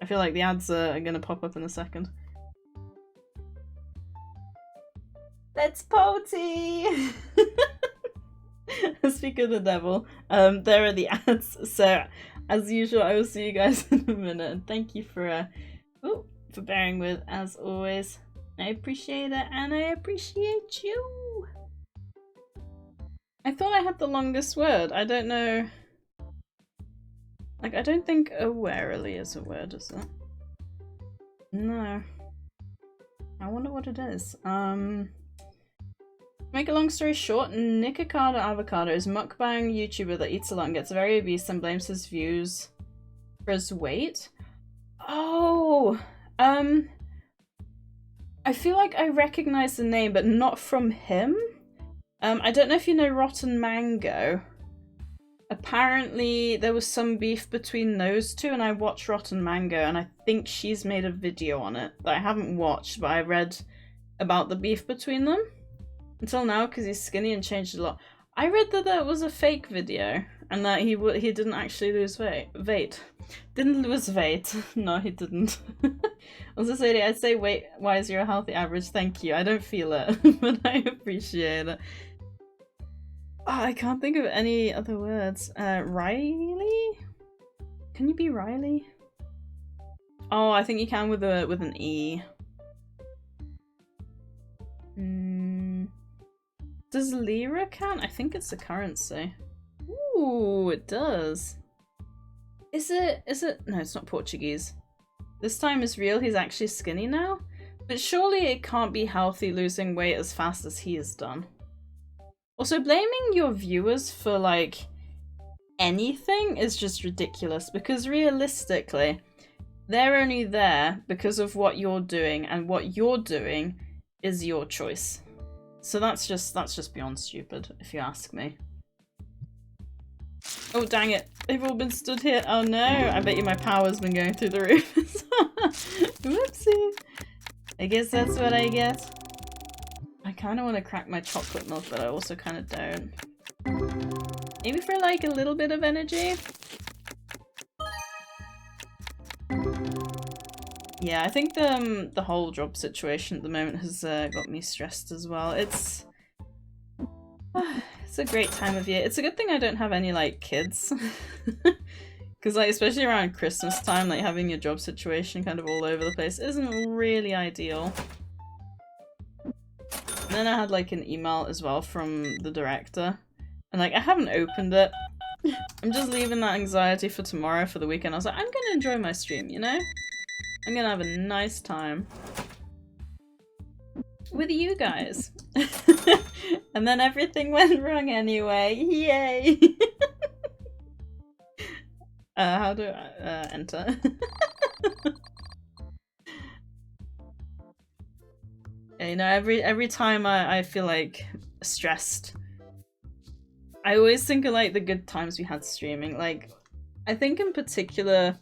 I feel like the ads are gonna pop up in a second. Let's party! Speak of the devil, there are the ads. So, as usual, I will see you guys in a minute, and thank you for bearing with, as always. I appreciate it, and I appreciate you! I thought I had the longest word. I don't know. Like, I don't think awarily is a word, is it? No. I wonder what it is. Make a long story short, Nikocado Avocado is a mukbang YouTuber that eats a lot and gets very obese and blames his views for his weight. Oh! I feel like I recognize the name, but not from him. I don't know if you know Rotten Mango. Apparently there was some beef between those two, and I watched Rotten Mango, and I think she's made a video on it that I haven't watched, but I read about the beef between them. Until now, because he's skinny and changed a lot. I read that that was a fake video, and that he didn't actually lose weight. Didn't lose weight. No, he didn't. Also, Sadie, I'd say weight-wise, you're a healthy average. Thank you. I don't feel it, but I appreciate it. Oh, I can't think of any other words. Riley? Can you be Riley? Oh, I think you can with an E. Does lira count? I think it's a currency. Ooh, it does. Is it? No, it's not Portuguese. This time is real. He's actually skinny now. But surely it can't be healthy losing weight as fast as he has done. Also, blaming your viewers for, like, anything is just ridiculous. Because realistically, they're only there because of what you're doing. And what you're doing is your choice. So that's just beyond stupid, if you ask me. Oh, dang it. They've all been stood here. Oh no, I bet you my power's been going through the roof. Whoopsie. I guess that's what I get. I kind of want to crack my chocolate milk, but I also kind of don't. Maybe for like a little bit of energy? Yeah, I think the whole job situation at the moment has got me stressed as well. It's a great time of year. It's a good thing I don't have any like kids, because like especially around Christmas time, like having your job situation kind of all over the place isn't really ideal. And then I had like an email as well from the director, and like I haven't opened it. I'm just leaving that anxiety for tomorrow for the weekend. I was like, I'm gonna enjoy my stream, you know? I'm gonna have a nice time with you guys. And then everything went wrong anyway. Yay! How do I enter? Yeah, you know, every time I feel like stressed, I always think of like the good times we had streaming. Like, I think in particular,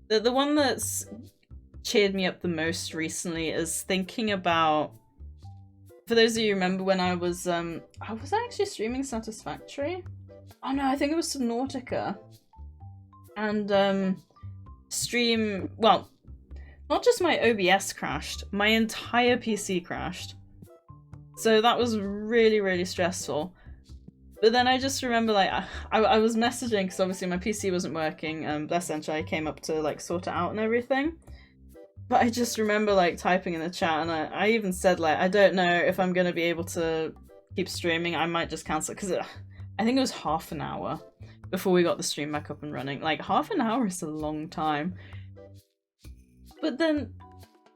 the one that's cheered me up the most recently is thinking about. For those of you who remember when I was actually streaming Satisfactory. Oh no, I think it was Subnautica. And stream, well, not just my OBS crashed, my entire PC crashed. So that was really, really stressful. But then I just remember, like, I was messaging, because obviously my PC wasn't working, essentially I came up to, like, sort it out and everything. But I just remember, like, typing in the chat, and I even said, like, I don't know if I'm gonna be able to keep streaming, I might just cancel it, because I think it was half an hour before we got the stream back up and running. Like, half an hour is a long time. But then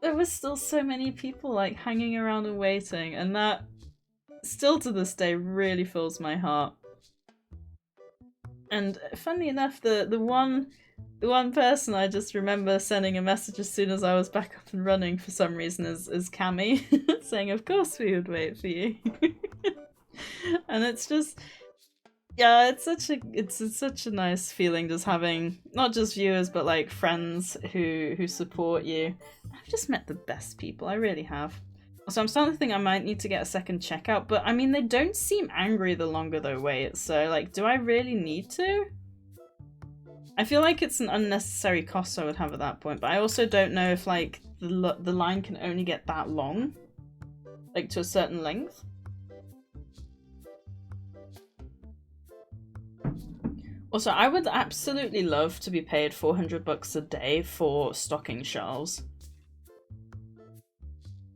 there was still so many people, like, hanging around and waiting, and that still to this day really fills my heart. And funnily enough, the one person I just remember sending a message as soon as I was back up and running for some reason is Cammy, saying, "Of course we would wait for you." And it's just, yeah, it's such a nice feeling just having not just viewers but like friends who support you. I've just met the best people, I really have. So I'm starting to think I might need to get a second checkout, but I mean they don't seem angry the longer they wait, so like do I really need to? I feel like it's an unnecessary cost I would have at that point, but I also don't know if like the line can only get that long, like to a certain length. Also, I would absolutely love to be paid $400 a day for stocking shelves.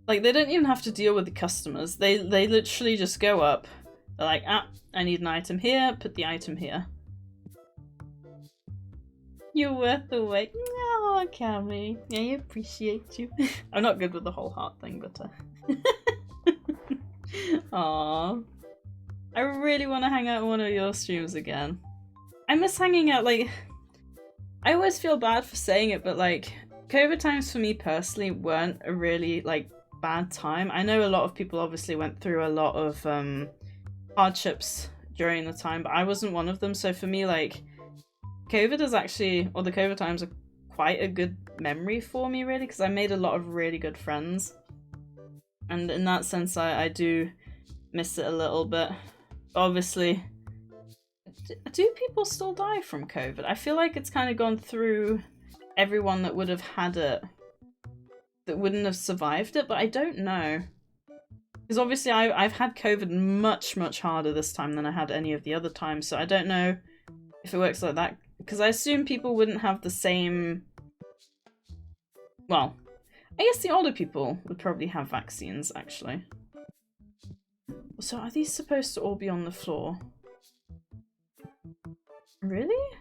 Like, they don't even have to deal with the customers. They literally just go up. They're like, ah, I need an item here, put the item here. You're worth the wait. Oh, Cammy. I appreciate you. I'm not good with the whole heart thing, but Aww. I really want to hang out on one of your streams again. I miss hanging out, like, I always feel bad for saying it, but like, COVID times for me personally weren't a really, like, bad time. I know a lot of people obviously went through a lot of hardships during the time, but I wasn't one of them, so for me, like, COVID is actually, or the COVID times are quite a good memory for me, really, because I made a lot of really good friends. And in that sense, I do miss it a little bit. Obviously, do people still die from COVID? I feel like it's kind of gone through everyone that would have had it, that wouldn't have survived it, but I don't know. Because obviously I've had COVID much, much harder this time than I had any of the other times, so I don't know if it works like that. Because I assume people wouldn't have the same... Well, I guess the older people would probably have vaccines, actually. So are these supposed to all be on the floor? Really?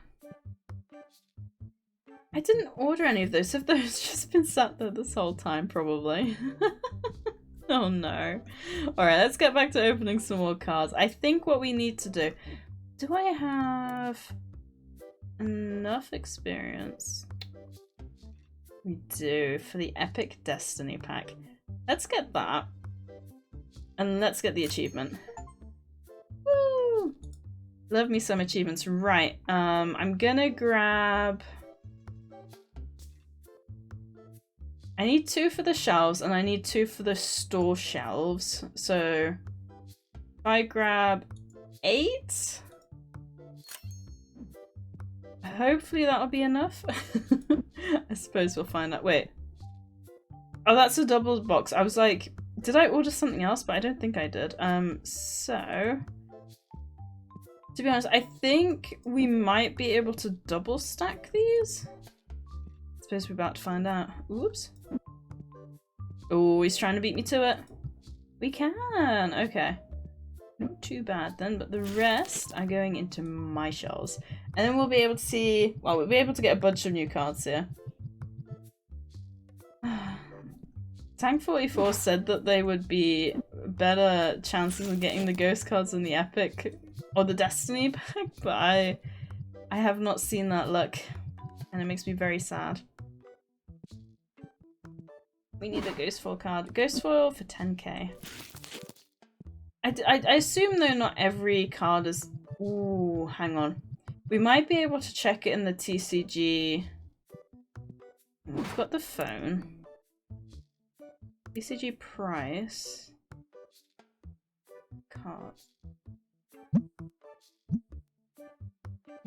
I didn't order any of those. Have those just been sat there this whole time? Probably. Oh no. Alright, let's get back to opening some more cards. I think what we need to do... Do I have enough experience? We do, for the Epic Destiny pack. Let's get that. And let's get the achievement. Woo! Love me some achievements. Right, I'm gonna grab... I need 2 for the shelves, and I need 2 for the store shelves. So, if I grab 8... Hopefully that'll be enough. I suppose we'll find out. Wait. Oh, that's a double box. I was like, did I order something else? But I don't think I did. So... To be honest, I think we might be able to double stack these. I suppose we're about to find out. Oops. Oh, he's trying to beat me to it. We can. Okay. Not too bad then, but the rest are going into my shelves. And then we'll be able to see... Well, we'll be able to get a bunch of new cards here. Tank44 said that they would be better chances of getting the ghost cards in the Epic or the Destiny pack, but I have not seen that luck, and it makes me very sad. We need a ghost foil card. Ghost foil for 10k. I assume though not every card is... Ooh, hang on. We might be able to check it in the TCG. We've got the phone. TCG price. Card.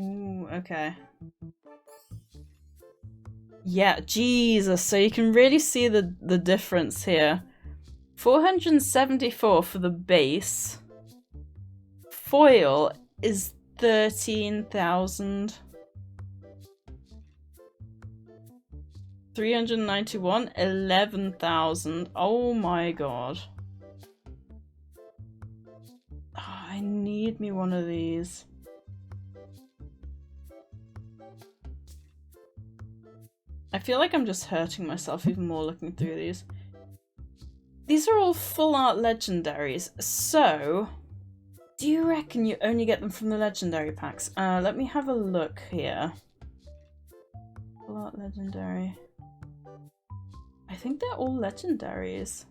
Ooh, okay. Yeah, Jesus, so you can really see the difference here. 474 for the base. Foil is 13,000. 391, 11,000. Oh my god. Oh, I need me one of these. I feel like I'm just hurting myself even more looking through these. These are all full art legendaries, so do you reckon you only get them from the legendary packs? Let me have a look here. Full art legendary. I think they're all legendaries.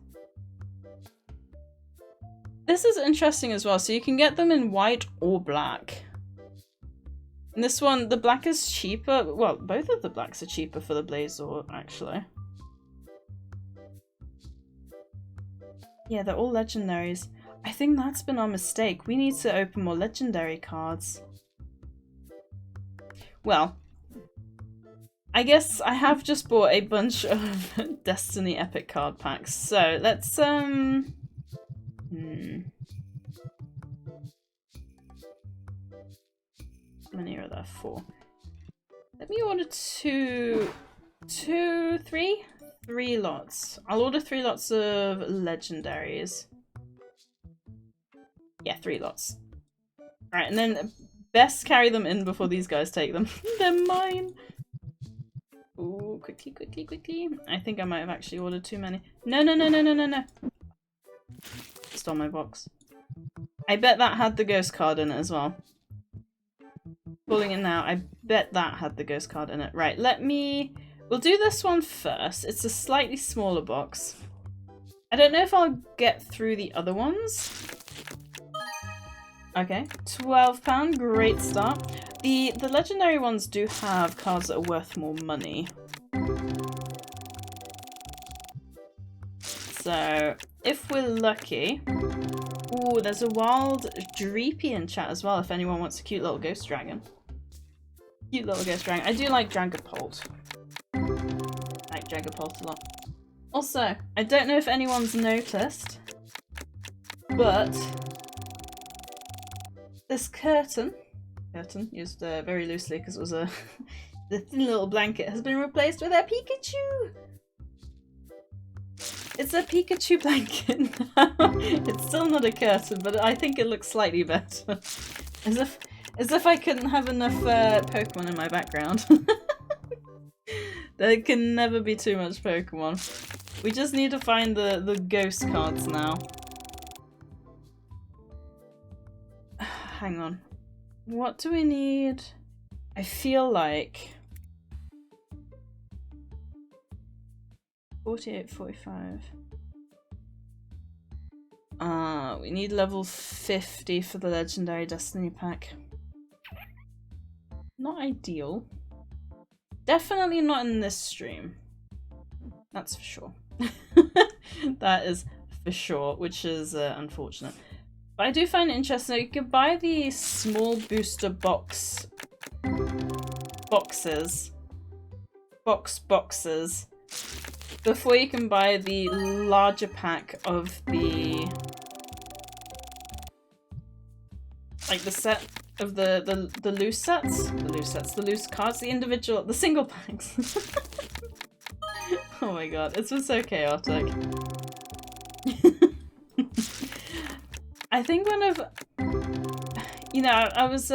This is interesting as well, so you can get them in white or black. And this one, the black is cheaper. Well, both of the blacks are cheaper for the Blazor, actually. Yeah, they're all legendaries. I think that's been our mistake. We need to open more legendary cards. Well, I guess I have just bought a bunch of Destiny Epic card packs. So let's How many are there? 4. Let me order 3 lots. I'll order 3 lots of legendaries. Yeah, 3 lots. Alright, and then best carry them in before these guys take them. They're mine! Ooh, quickly, quickly, quickly. I think I might have actually ordered too many. No, no, no, no, no, no, no. Stole my box. I bet that had the ghost card in it as well. Pulling it now, I bet that had the ghost card in it. Right, we'll do this one first. It's a slightly smaller box. I don't know if I'll get through the other ones. Okay, £12, great start. The legendary ones do have cards that are worth more money. So, if we're lucky... Ooh, there's a wild Dreepy in chat as well if anyone wants a cute little ghost dragon. Cute little ghost dragon. I do like Dragapult. I like Dragapult a lot. Also, I don't know if anyone's noticed, but this curtain used very loosely because it was the thin little blanket, has been replaced with a Pikachu! It's a Pikachu blanket now. It's still not a curtain, but I think it looks slightly better. As if I couldn't have enough Pokemon in my background. There can never be too much Pokemon. We just need to find the ghost cards now. Hang on. What do we need? I feel like... 48, 45. We need level 50 for the Legendary Destiny pack. Not ideal. Definitely not in this stream. That's for sure. That is for sure, which is unfortunate. But I do find it interesting. You can buy the small booster boxes. Before you can buy the larger pack of the... like the set of the loose sets? The loose cards, the single packs. Oh my god, it's been so chaotic. I think one of... you know, I was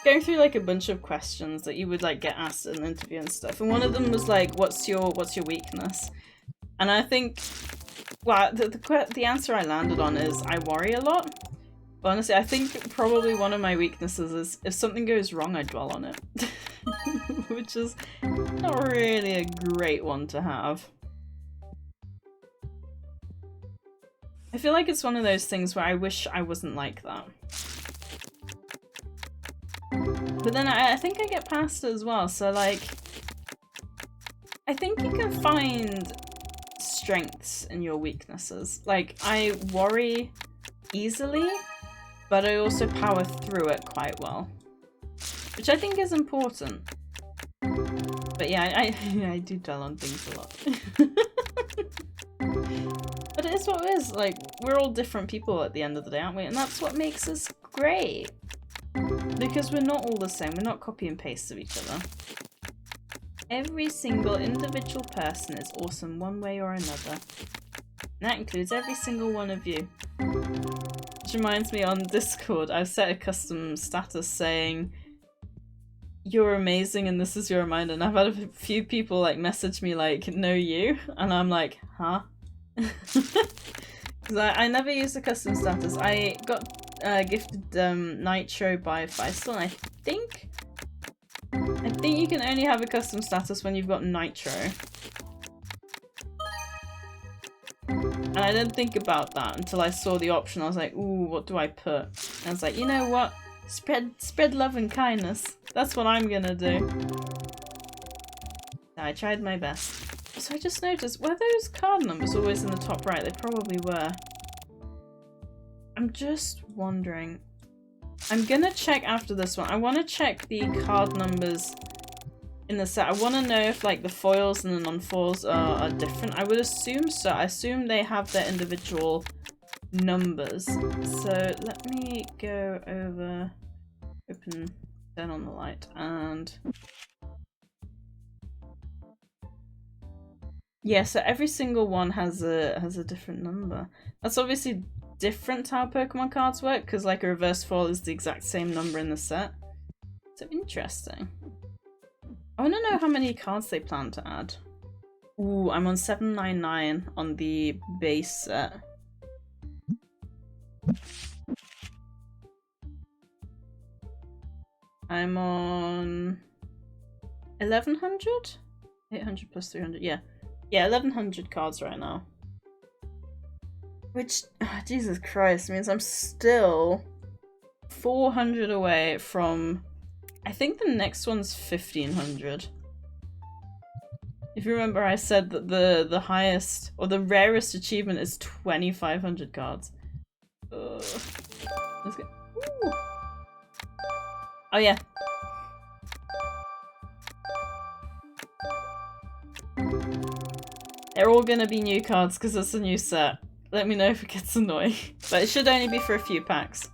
going through like a bunch of questions that you would like get asked in an interview and stuff, and one of them was like, what's your weakness? And I think, well, the answer I landed on is I worry a lot. But honestly, I think probably one of my weaknesses is if something goes wrong, I dwell on it. Which is not really a great one to have. I feel like it's one of those things where I wish I wasn't like that. But then I think I get past it as well, so like... I think you can find strengths in your weaknesses. Like, I worry easily, but I also power through it quite well. Which I think is important. But yeah, I do dwell on things a lot. But it is what it is. Like, we're all different people at the end of the day, aren't we? And that's what makes us great. Because we're not all the same. We're not copy and paste of each other. Every single individual person is awesome one way or another. And that includes every single one of you. Which reminds me, on Discord, I've set a custom status saying, "You're amazing and this is your reminder." And I've had a few people like message me like, "Know you?" And I'm like, huh? Because I never used a custom status. I got gifted Nitro by Feistel, and I think you can only have a custom status when you've got Nitro. And I didn't think about that until I saw the option. I was like, ooh, what do I put? And I was like, you know what? Spread love and kindness. That's what I'm gonna do. I tried my best. So I just noticed, were those card numbers always in the top right? They probably were. I'm just wondering. I'm gonna check after this one. I want to check the card numbers in the set. I want to know if like the foils and the non-foils are different. I would assume so. I assume they have their individual numbers. So let me go over, turn on the light, and yeah, so every single one has a different number. That's obviously different to how Pokemon cards work, because like a reverse foil is the exact same number in the set. So interesting. I want to know how many cards they plan to add. Ooh, I'm on 799 on the base set. I'm on 1100? 800 plus 300, yeah. Yeah, 1100 cards right now. Which, oh, Jesus Christ, means I'm still 400 away from... I think the next one's 1500. If you remember, I said that the highest, or the rarest achievement is 2500 cards. Let's go. Ooh. Oh yeah. They're all gonna be new cards because it's a new set. Let me know if it gets annoying. But it should only be for a few packs.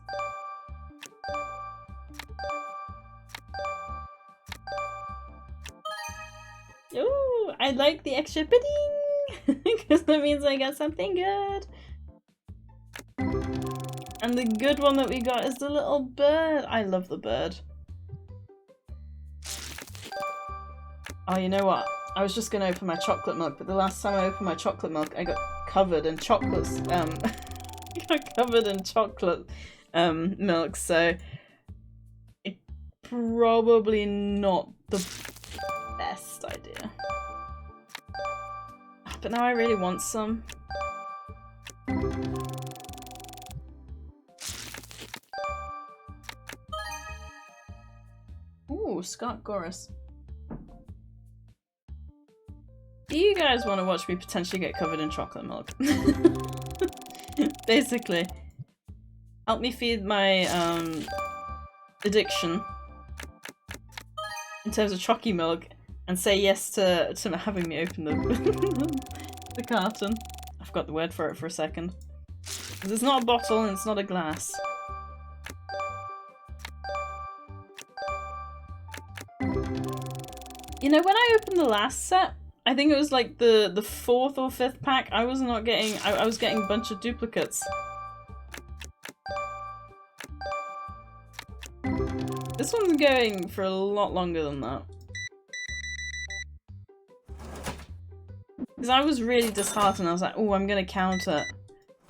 Ooh, I like the extra bidding! Because that means I got something good. And the good one that we got is the little bird. I love the bird. Oh, you know what? I was just gonna open my chocolate milk, but the last time I opened my chocolate milk, I got covered in chocolates. Got covered in chocolate milk, so it's probably not the best idea. But now I really want some. Ooh, Scott Goris. Do you guys want to watch me potentially get covered in chocolate milk? Basically. Help me feed my addiction in terms of chalky milk and say yes to having me open the carton. I forgot the word for it for a second. Because it's not a bottle and it's not a glass. You know, when I opened the last set, I think it was like the 4th or 5th pack, I was not getting, I was getting a bunch of duplicates. This one's going for a lot longer than that. Because I was really disheartened, I was like, oh, I'm gonna count it.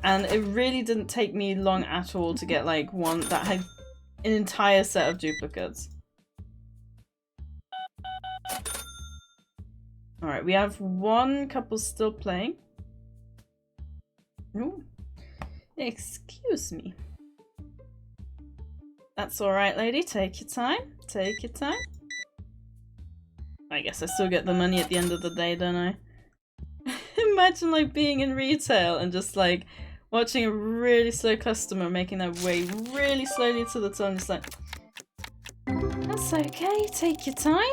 And it really didn't take me long at all to get like one that had an entire set of duplicates. Alright, we have one couple still playing. Ooh. Excuse me. That's alright, lady. Take your time. Take your time. I guess I still get the money at the end of the day, don't I? Imagine like being in retail and just like watching a really slow customer making their way really slowly to the till, just like, that's okay, take your time.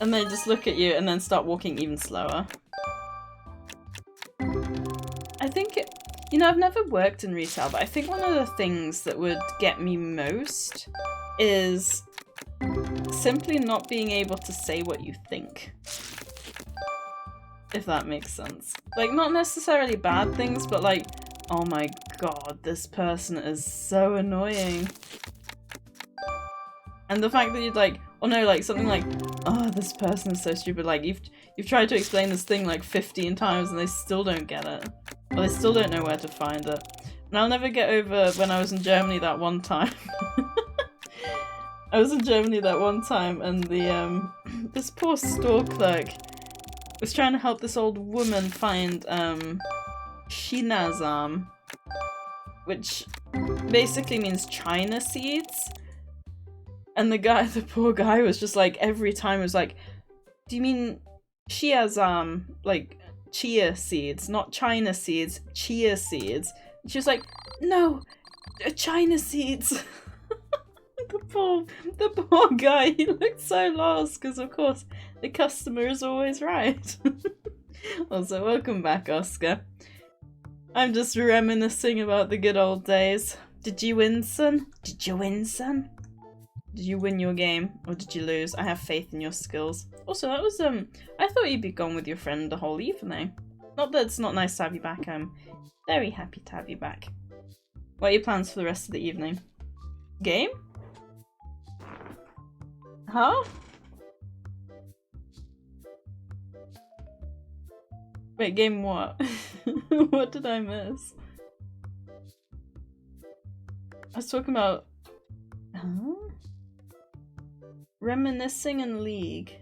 And they just look at you and then start walking even slower. I think, you know, I've never worked in retail, but I think one of the things that would get me most is simply not being able to say what you think. If that makes sense. Like, not necessarily bad things, but like, oh my god, this person is so annoying. And the fact that you'd like, or no, like something like, oh, this person is so stupid, like you've tried to explain this thing like 15 times and they still don't get it. Or they still don't know where to find it. And I'll never get over when I was in Germany that one time. I was in Germany that one time and the this poor store clerk was trying to help this old woman find Shinazam, which basically means China seeds. And the poor guy was just like, every time was like, do you mean Chiazam, like chia seeds, not China seeds, chia seeds? And she was like, no, China seeds. The poor guy, he looked so lost because of course the customer is always right. Also, welcome back, Oscar. I'm just reminiscing about the good old days. Did you win, son? Did you win, son? Did you win your game or did you lose? I have faith in your skills. Also, that was I thought you'd be gone with your friend the whole evening. Not that it's not nice to have you back. I'm very happy to have you back. What are your plans for the rest of the evening? Game? Huh? Wait, game what? What did I miss? I was talking about... Huh? Reminiscing in League.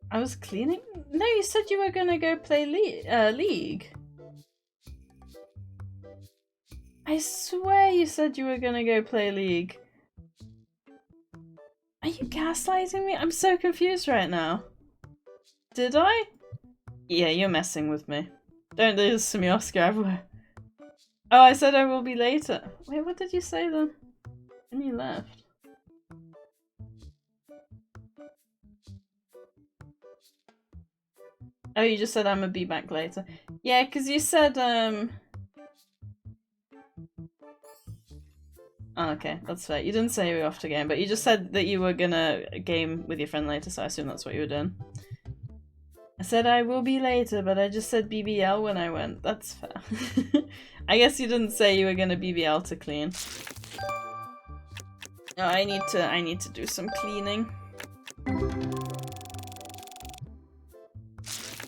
I was cleaning? No, you said you were gonna go play League. I swear you said you were gonna go play League. Are you gaslighting me? I'm so confused right now. Did I? Yeah, you're messing with me. Don't do this to me, Oscar, everywhere. Oh, I said I will be later. Wait, what did you say then? When you left? Oh, you just said I'm gonna be back later. Yeah, because you said, Oh, okay, that's fair. You didn't say you were off to game, but you just said that you were gonna game with your friend later, so I assume that's what you were doing. I said I will be later, but I just said BBL when I went. That's fair. I guess you didn't say you were gonna BBL to clean. Oh, I need to do some cleaning.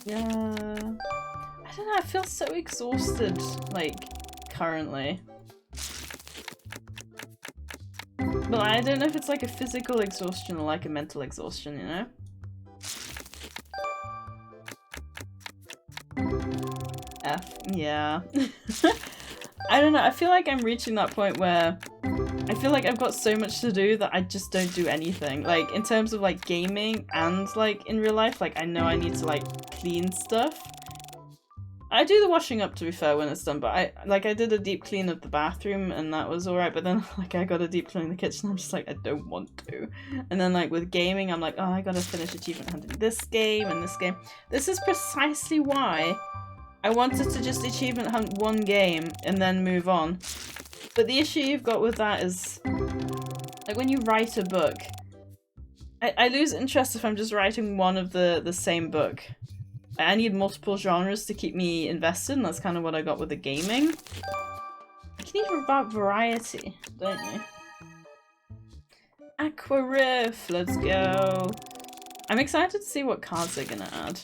Yeah. I don't know, I feel so exhausted, like, currently. But I don't know if it's like a physical exhaustion or like a mental exhaustion, you know? Yeah. I don't know, I feel like I'm reaching that point where I feel like I've got so much to do that I just don't do anything. Like, in terms of like gaming and like in real life, like I know I need to like clean stuff. I do the washing up, to be fair, when it's done, but I did a deep clean of the bathroom and that was alright, but then like I got a deep clean in the kitchen, I'm just like, I don't want to. And then like with gaming, I'm like, oh, I gotta finish achievement hunting this game and this game. This is precisely why I wanted to just achievement hunt one game and then move on. But the issue you've got with that is, like when you write a book, I lose interest if I'm just writing one of the same book. I need multiple genres to keep me invested, and that's kind of what I got with the gaming. You need variety, don't you? Aqua Riff, let's go. I'm excited to see what cards they're gonna add.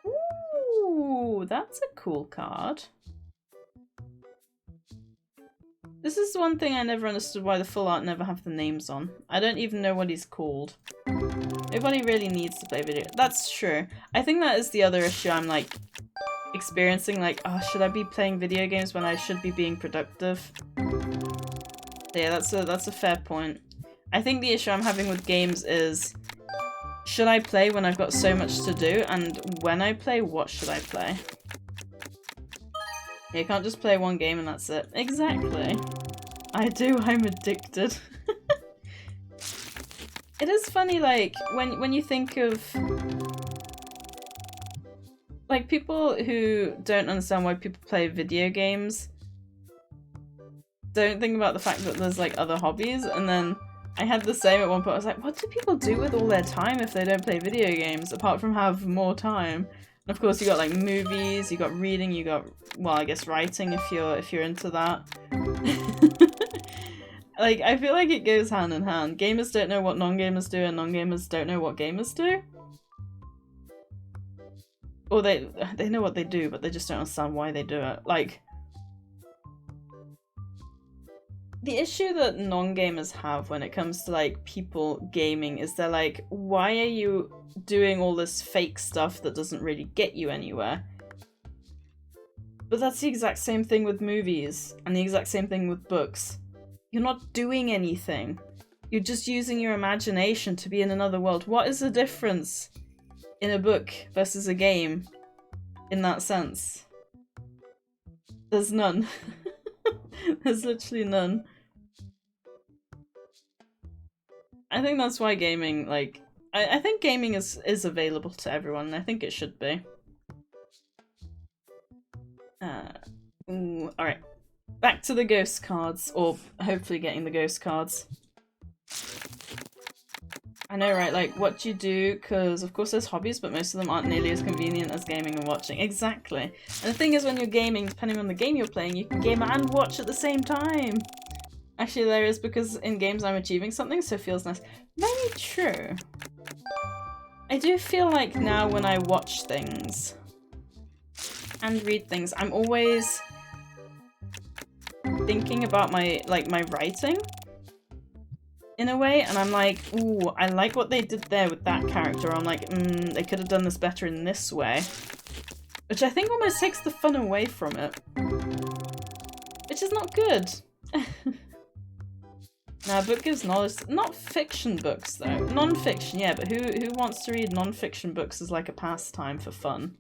Ooh, that's a cool card. This is one thing I never understood, why the full art never have the names on. I don't even know what he's called. Nobody really needs to play video. That's true. I think that is the other issue I'm like experiencing, like, oh, should I be playing video games when I should be being productive? Yeah, that's a fair point. I think the issue I'm having with games is, should I play when I've got so much to do, and when I play, what should I play? You can't just play one game and that's it. Exactly. I do, I'm addicted. It is funny, like, when you think of like people who don't understand why people play video games don't think about the fact that there's like other hobbies, and then I had the same at one point. I was like, what do people do with all their time if they don't play video games apart from have more time? And of course you got like movies, you got reading, you got, well, I guess writing if you're into that. Like, I feel like it goes hand in hand. Gamers don't know what non-gamers do, and non-gamers don't know what gamers do. Or they know what they do, but they just don't understand why they do it. Like, the issue that non-gamers have when it comes to like people gaming is they're like, why are you doing all this fake stuff that doesn't really get you anywhere? But that's the exact same thing with movies, and the exact same thing with books. You're not doing anything. You're just using your imagination to be in another world. What is the difference in a book versus a game in that sense? There's none. There's literally none. I think that's why gaming, like, I think gaming is available to everyone, and I think it should be. Alright. Back to the ghost cards, or hopefully getting the ghost cards. I know, right? Like, what do you do? Because, of course, there's hobbies, but most of them aren't nearly as convenient as gaming and watching. Exactly. And the thing is, when you're gaming, depending on the game you're playing, you can game and watch at the same time. Actually, there is, because in games I'm achieving something, so it feels nice. Very true. I do feel like now when I watch things and read things, I'm always thinking about my writing in a way, and I'm like, ooh, I like what they did there with that character. Or I'm like, they could have done this better in this way. Which I think almost takes the fun away from it. Which is not good. Nah, book gives knowledge. Not fiction books though. Non-fiction, yeah, but who wants to read non-fiction books as like a pastime for fun?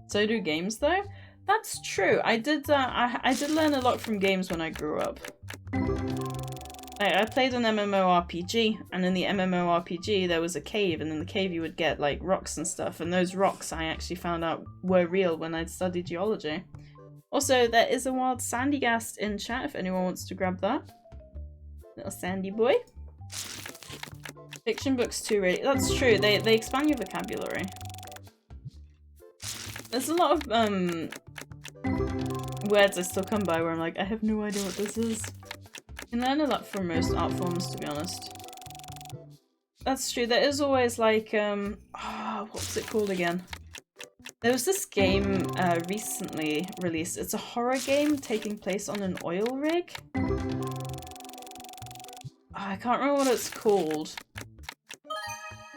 So do games though? That's true. I did learn a lot from games when I grew up. I played an MMORPG, and in the MMORPG there was a cave, and in the cave you would get like rocks and stuff, and those rocks I actually found out were real when I'd studied geology. Also, there is a wild sandy ghast in chat if anyone wants to grab that. Little sandy boy. Fiction books too, really. That's true, they expand your vocabulary. There's a lot of words I still come by where I'm like, I have no idea what this is. You can learn a lot from most art forms, to be honest. That's true, there is always like, what was it called again? There was this game recently released. It's a horror game taking place on an oil rig. I can't remember what it's called.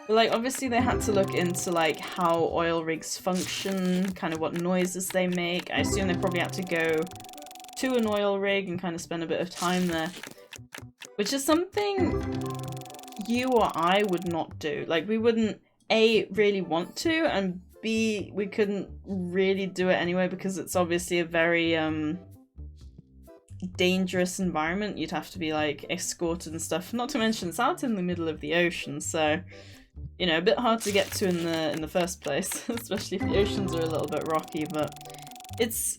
But like, obviously they had to look into like how oil rigs function, kind of what noises they make. I assume they probably had to go to an oil rig and kind of spend a bit of time there. Which is something you or I would not do. Like, we wouldn't, A, really want to, and B, we couldn't really do it anyway because it's obviously a very dangerous environment. You'd have to be like escorted and stuff. Not to mention it's out in the middle of the ocean, so you know, a bit hard to get to in the first place, especially if the oceans are a little bit rocky. But it's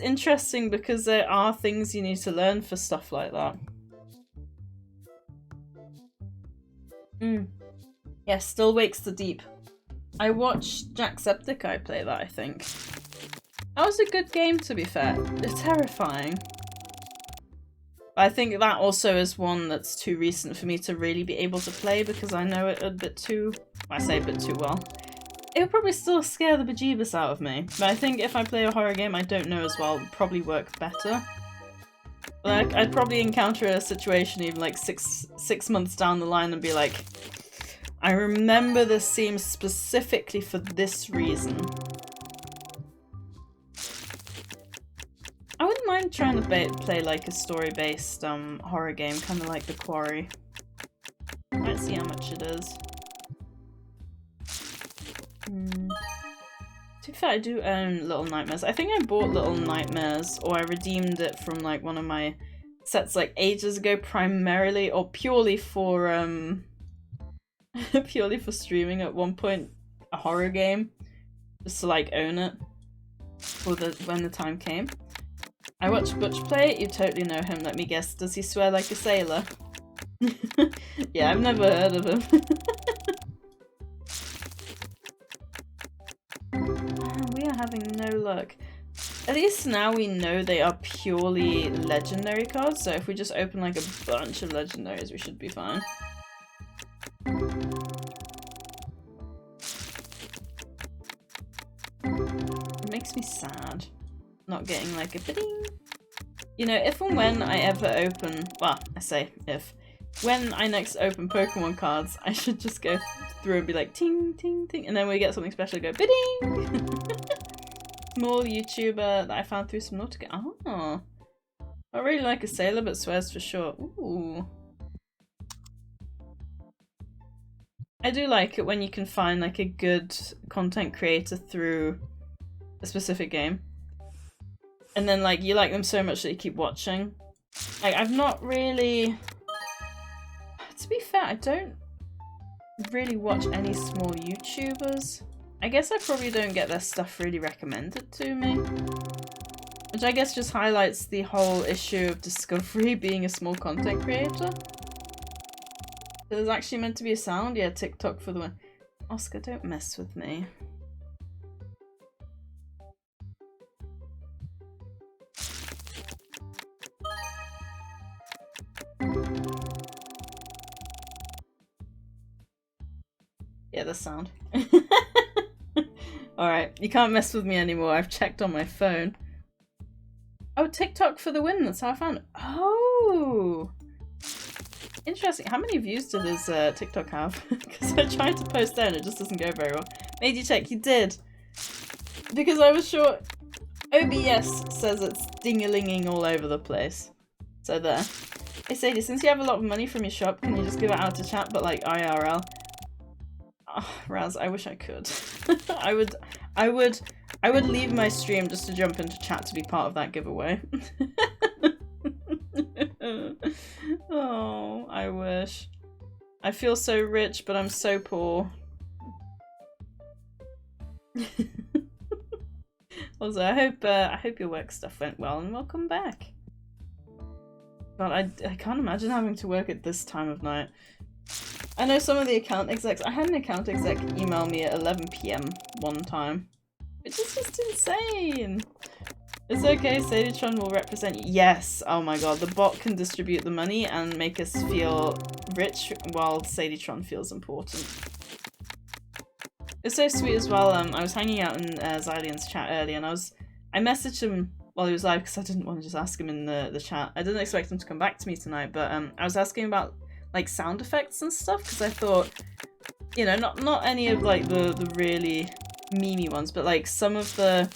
interesting because there are things you need to learn for stuff like that. Yeah, Still Wakes the Deep. I watched Jacksepticeye play that, I think. That was a good game, to be fair. It's terrifying. I think that also is one that's too recent for me to really be able to play because I know it a bit too... I say a bit too well. It'll probably still scare the bejeebus out of me, but I think if I play a horror game I don't know as well, it would probably work better. Like, I'd probably encounter a situation even like six months down the line and be like, I remember this scene specifically for this reason. I wouldn't mind trying to play like a story-based horror game, kind of like The Quarry. Might see how much it is. To be fair, I do own Little Nightmares. I think I bought Little Nightmares, or I redeemed it from like one of my sets like ages ago, primarily or purely for purely for streaming at one point, a horror game, just to like own it for when the time came. I watched Butch play it. You totally know him. Let me guess. Does he swear like a sailor? Yeah, I've never heard of him. We are having no luck. At least now we know they are purely legendary cards, so if we just open like a bunch of legendaries, we should be fine. It makes me sad not getting like a bidding. You know, if and when I ever open, well, I say if, when I next open Pokemon cards, I should just go through and be like ting ting ting, and then when we get something special, go bidding. Small YouTuber that I found through some Nautica. Oh, I really like a sailor, but swears for sure. Ooh, I do like it when you can find like a good content creator through a specific game, and then like you like them so much that you keep watching. Like, I've not really. To be fair, I don't really watch any small YouTubers. I guess I probably don't get their stuff really recommended to me. Which I guess just highlights the whole issue of discovery being a small content creator. There's actually meant to be a sound? Yeah, TikTok for the win. Oscar, don't mess with me. Yeah, the sound. Alright, you can't mess with me anymore. I've checked on my phone. Oh, TikTok for the win. That's how I found it. Oh! Interesting. How many views does TikTok have? Because I tried to post there and it just doesn't go very well. Made you check. You did. Because I was sure... OBS says it's ding-a-linging all over the place. So there. Hey Sadie, since you have a lot of money from your shop, can you just give it out to chat, but like IRL? Oh, Raz, I wish I could. I would leave my stream just to jump into chat to be part of that giveaway. Oh, I wish. I feel so rich, but I'm so poor. Also, I hope your work stuff went well, and welcome back. God, I can't imagine having to work at this time of night. I know some of the account execs. I had an account exec email me at 11 PM one time, which is just insane. It's okay, SadieTron will represent you. Yes, oh my god, the bot can distribute the money and make us feel rich while SadieTron feels important. It's so sweet as well. I was hanging out in Xylian's chat earlier, and I messaged him while he was live because I didn't want to just ask him in the chat. I didn't expect him to come back to me tonight, but I was asking about like sound effects and stuff because I thought, you know, not any of like the really memey ones, but like some of the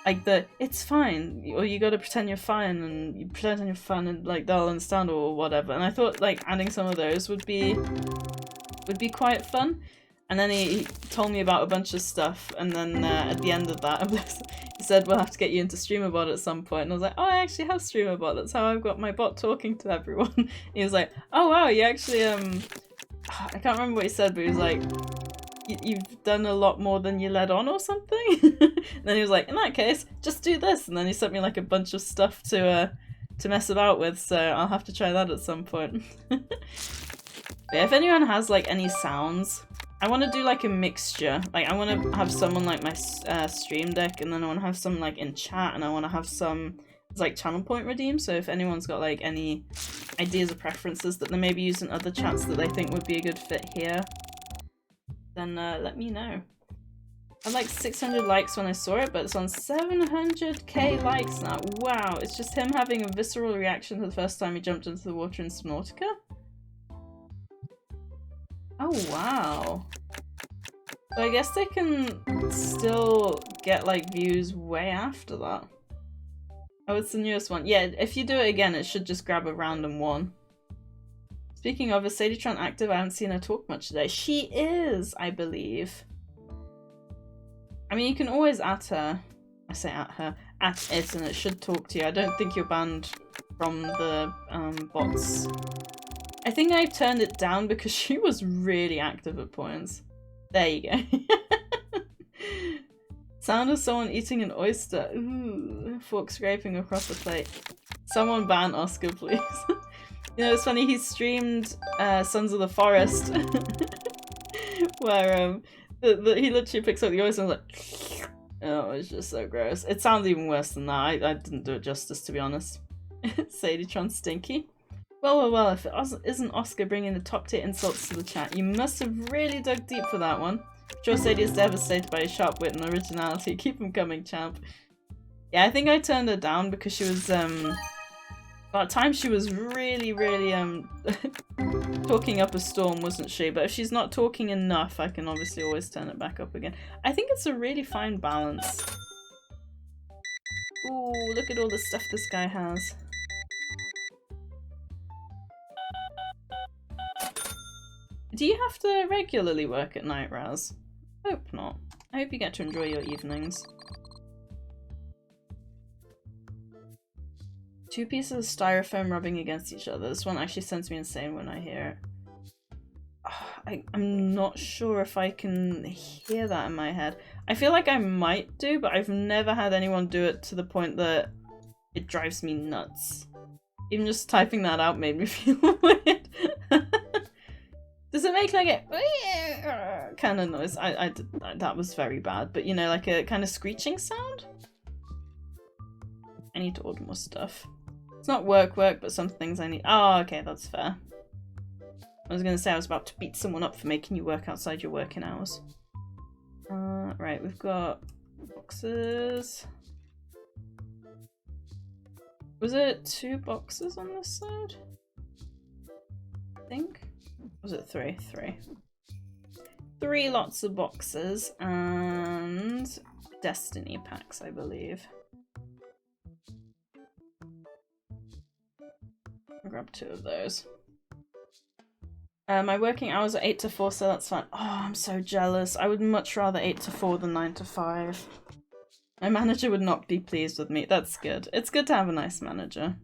like the it's fine, or you gotta pretend you're fine, and you pretend you're fun, and like they'll understand or whatever. And I thought like adding some of those would be quite fun. And then he told me about a bunch of stuff, and then at the end of that, he said we'll have to get you into StreamerBot at some point. And I was like, oh, I actually have StreamerBot. That's how I've got my bot talking to everyone. He was like, oh wow, you actually I can't remember what he said, but he was like, you've done a lot more than you let on or something. And then he was like, in that case, just do this. And then he sent me like a bunch of stuff to mess about with. So I'll have to try that at some point. But yeah, if anyone has like any sounds. I want to do like a mixture. Like I want to have some on like my stream deck, and then I want to have some like in chat, and I want to have some as like channel point redeem. So if anyone's got like any ideas or preferences that they maybe use in other chats that they think would be a good fit here, then let me know. I had like 600 likes when I saw it, but it's on 700k likes now. Wow, it's just him having a visceral reaction to the first time he jumped into the water in Subnautica? Oh wow. So I guess they can still get like views way after that. Oh, it's the newest one. Yeah, if you do it again, it should just grab a random one. Speaking of, is SadieTron active? I haven't seen her talk much today. She is, I believe. I mean, you can always at her. I say at her. At it, and it should talk to you. I don't think you're banned from the bots. I think I turned it down because she was really active at points. There you go. Sound of someone eating an oyster. Ooh, fork scraping across the plate. Someone ban Oscar, please. You know, it's funny, he streamed Sons of the Forest, where he literally picks up the oyster and was like, oh, it's just so gross. It sounds even worse than that. I didn't do it justice, to be honest. SadieTron stinky. Well, if it isn't Oscar bringing the top tier insults to the chat, you must have really dug deep for that one. Sure, Sadie is devastated by his sharp wit and originality. Keep him coming, champ. Yeah, I think I turned her down because she was, at times she was really, talking up a storm, wasn't she? But if she's not talking enough, I can obviously always turn it back up again. I think it's a really fine balance. Ooh, look at all the stuff this guy has. Do you have to regularly work at night, Raz? I hope not. I hope you get to enjoy your evenings. 2 pieces of styrofoam rubbing against each other. This one actually sends me insane when I hear it. I'm not sure if I can hear that in my head. I feel like I might do, but I've never had anyone do it to the point that it drives me nuts. Even just typing that out made me feel weird. Does it make like a kind of noise? That was very bad, but you know, like a kind of screeching sound? I need to order more stuff. It's not work, but some things I need. Oh, okay, that's fair. I was gonna say I was about to beat someone up for making you work outside your working hours. Right, we've got boxes. Was it 2 boxes on this side? I think. Was it 3? 3. 3 lots of boxes and Destiny packs, I believe. I'll grab 2 of those. My working hours are 8 to 4, so that's fine. Oh, I'm so jealous. I would much rather 8 to 4 than 9 to 5. My manager would not be pleased with me. That's good. It's good to have a nice manager.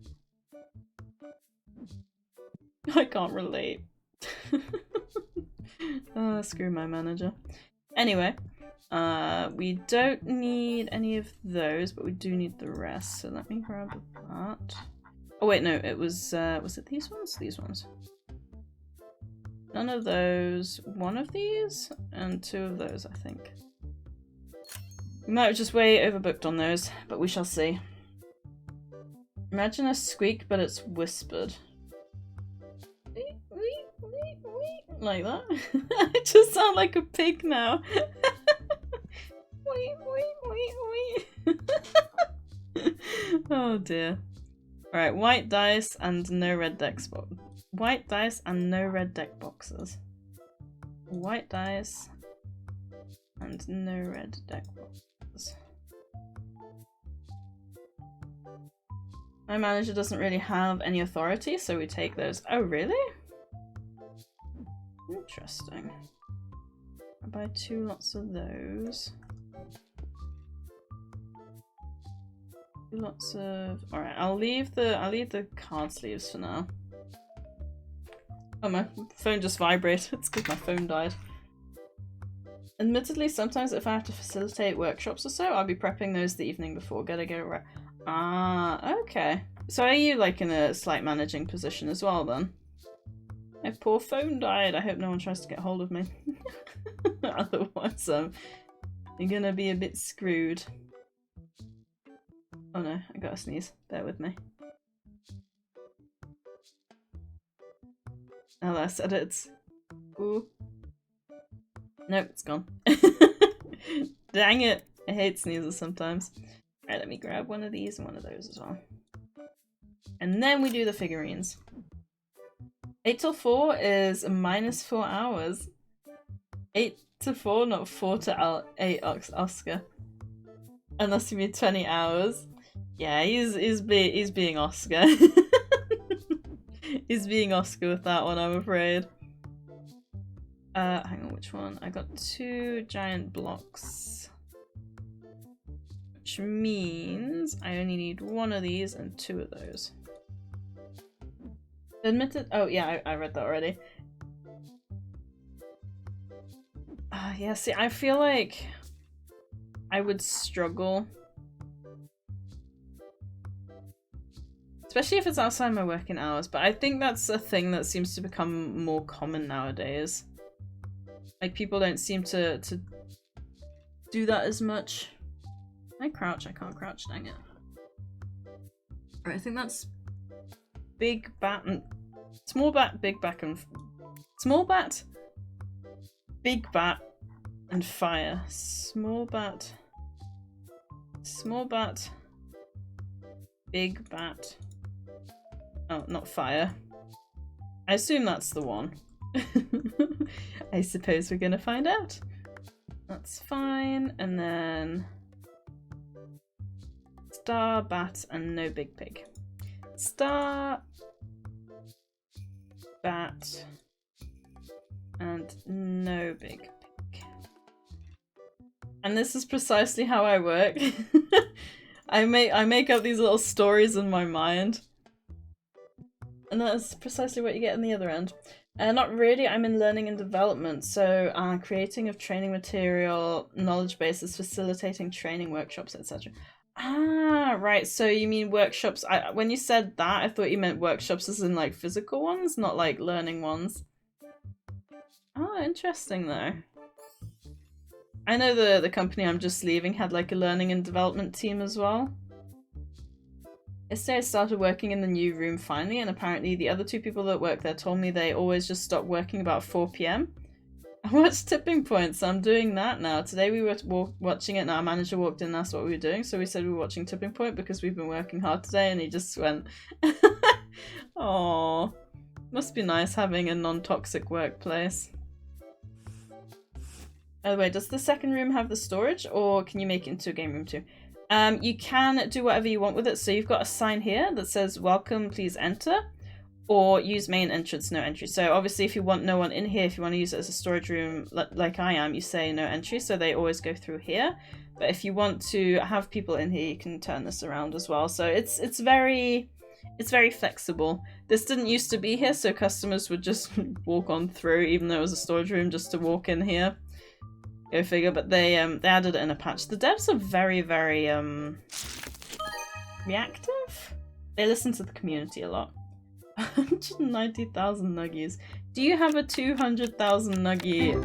I can't relate. Screw my manager. Anyway, we don't need any of those, but we do need the rest. So let me grab that. Oh wait, no, it was it these ones? These ones. None of those. 1 of these and 2 of those, I think. We might have just way overbooked on those, but we shall see. Imagine a squeak, but it's whispered. Like that? I just sound like a pig now. Oh dear. Alright, white dice and no red deck spot. White dice and no red deck boxes. White dice and no red deck boxes. My manager doesn't really have any authority, so we take those. Oh, really? Interesting. I'll buy 2 lots of those. 2 lots of. Alright, I'll leave the card sleeves for now. Oh, my phone just vibrated. It's because my phone died. Admittedly, sometimes if I have to facilitate workshops or so, I'll be prepping those the evening before. Gotta go right. Ah, okay. So are you like in a slight managing position as well then? My poor phone died. I hope no one tries to get hold of me. Otherwise, you're gonna be a bit screwed. Oh no, I gotta sneeze. Bear with me. Oh, I said it. Ooh. Nope, it's gone. Dang it! I hate sneezes sometimes. Alright, let me grab one of these and one of those as well. And then we do the figurines. 8 till 4 is minus 4 hours. 8 to 4, not 4 to 8 Oscar. Unless you mean 20 hours. Yeah, he's being Oscar. He's being Oscar with that one, I'm afraid. Hang on, which one? I got 2 giant blocks. Which means I only need 1 of these and 2 of those. Admitted? Oh yeah, I read that already. Yeah, see, I feel like I would struggle. Especially if it's outside my working hours, but I think that's a thing that seems to become more common nowadays. Like, people don't seem to do that as much. Can I crouch? I can't crouch, dang it. Alright, I think that's big bat and small bat, big bat and small bat, big bat and fire. Small bat, big bat. Oh, not fire. I assume that's the one. I suppose we're gonna find out. That's fine. And then star, bat, and no big pig. Star, bat, and no big pig. And this is precisely how I work. I make up these little stories in my mind. And that's precisely what you get in the other end. Not really, I'm in learning and development, so creating of training material, knowledge bases, facilitating training workshops, etc. Ah, right, so you mean workshops. When you said that, I thought you meant workshops as in like physical ones, not like learning ones. Oh, interesting though. I know the company I'm just leaving had like a learning and development team as well. Yesterday I started working in the new room finally, and apparently the other 2 people that work there told me they always just stop working about 4 PM. I watched Tipping Point, so I'm doing that now. Today we were watching it and our manager walked in and asked what we were doing, so we said we were watching Tipping Point because we've been working hard today, and he just went, "Aww, must be nice having a non-toxic workplace." By the way, does the second room have the storage, or can you make it into a game room too? You can do whatever you want with it. So you've got a sign here that says welcome, please enter, or use main entrance, no entry. So obviously if you want no one in here, if you want to use it as a storage room like I am, you say no entry, so they always go through here. But if you want to have people in here, you can turn this around as well. So it's very flexible. This didn't used to be here, so customers would just walk on through, even though it was a storage room, just to walk in here. Go figure, but they added it in a patch. The devs are very, very reactive. They listen to the community a lot. 190,000 nuggies. Do you have a 200,000 nuggie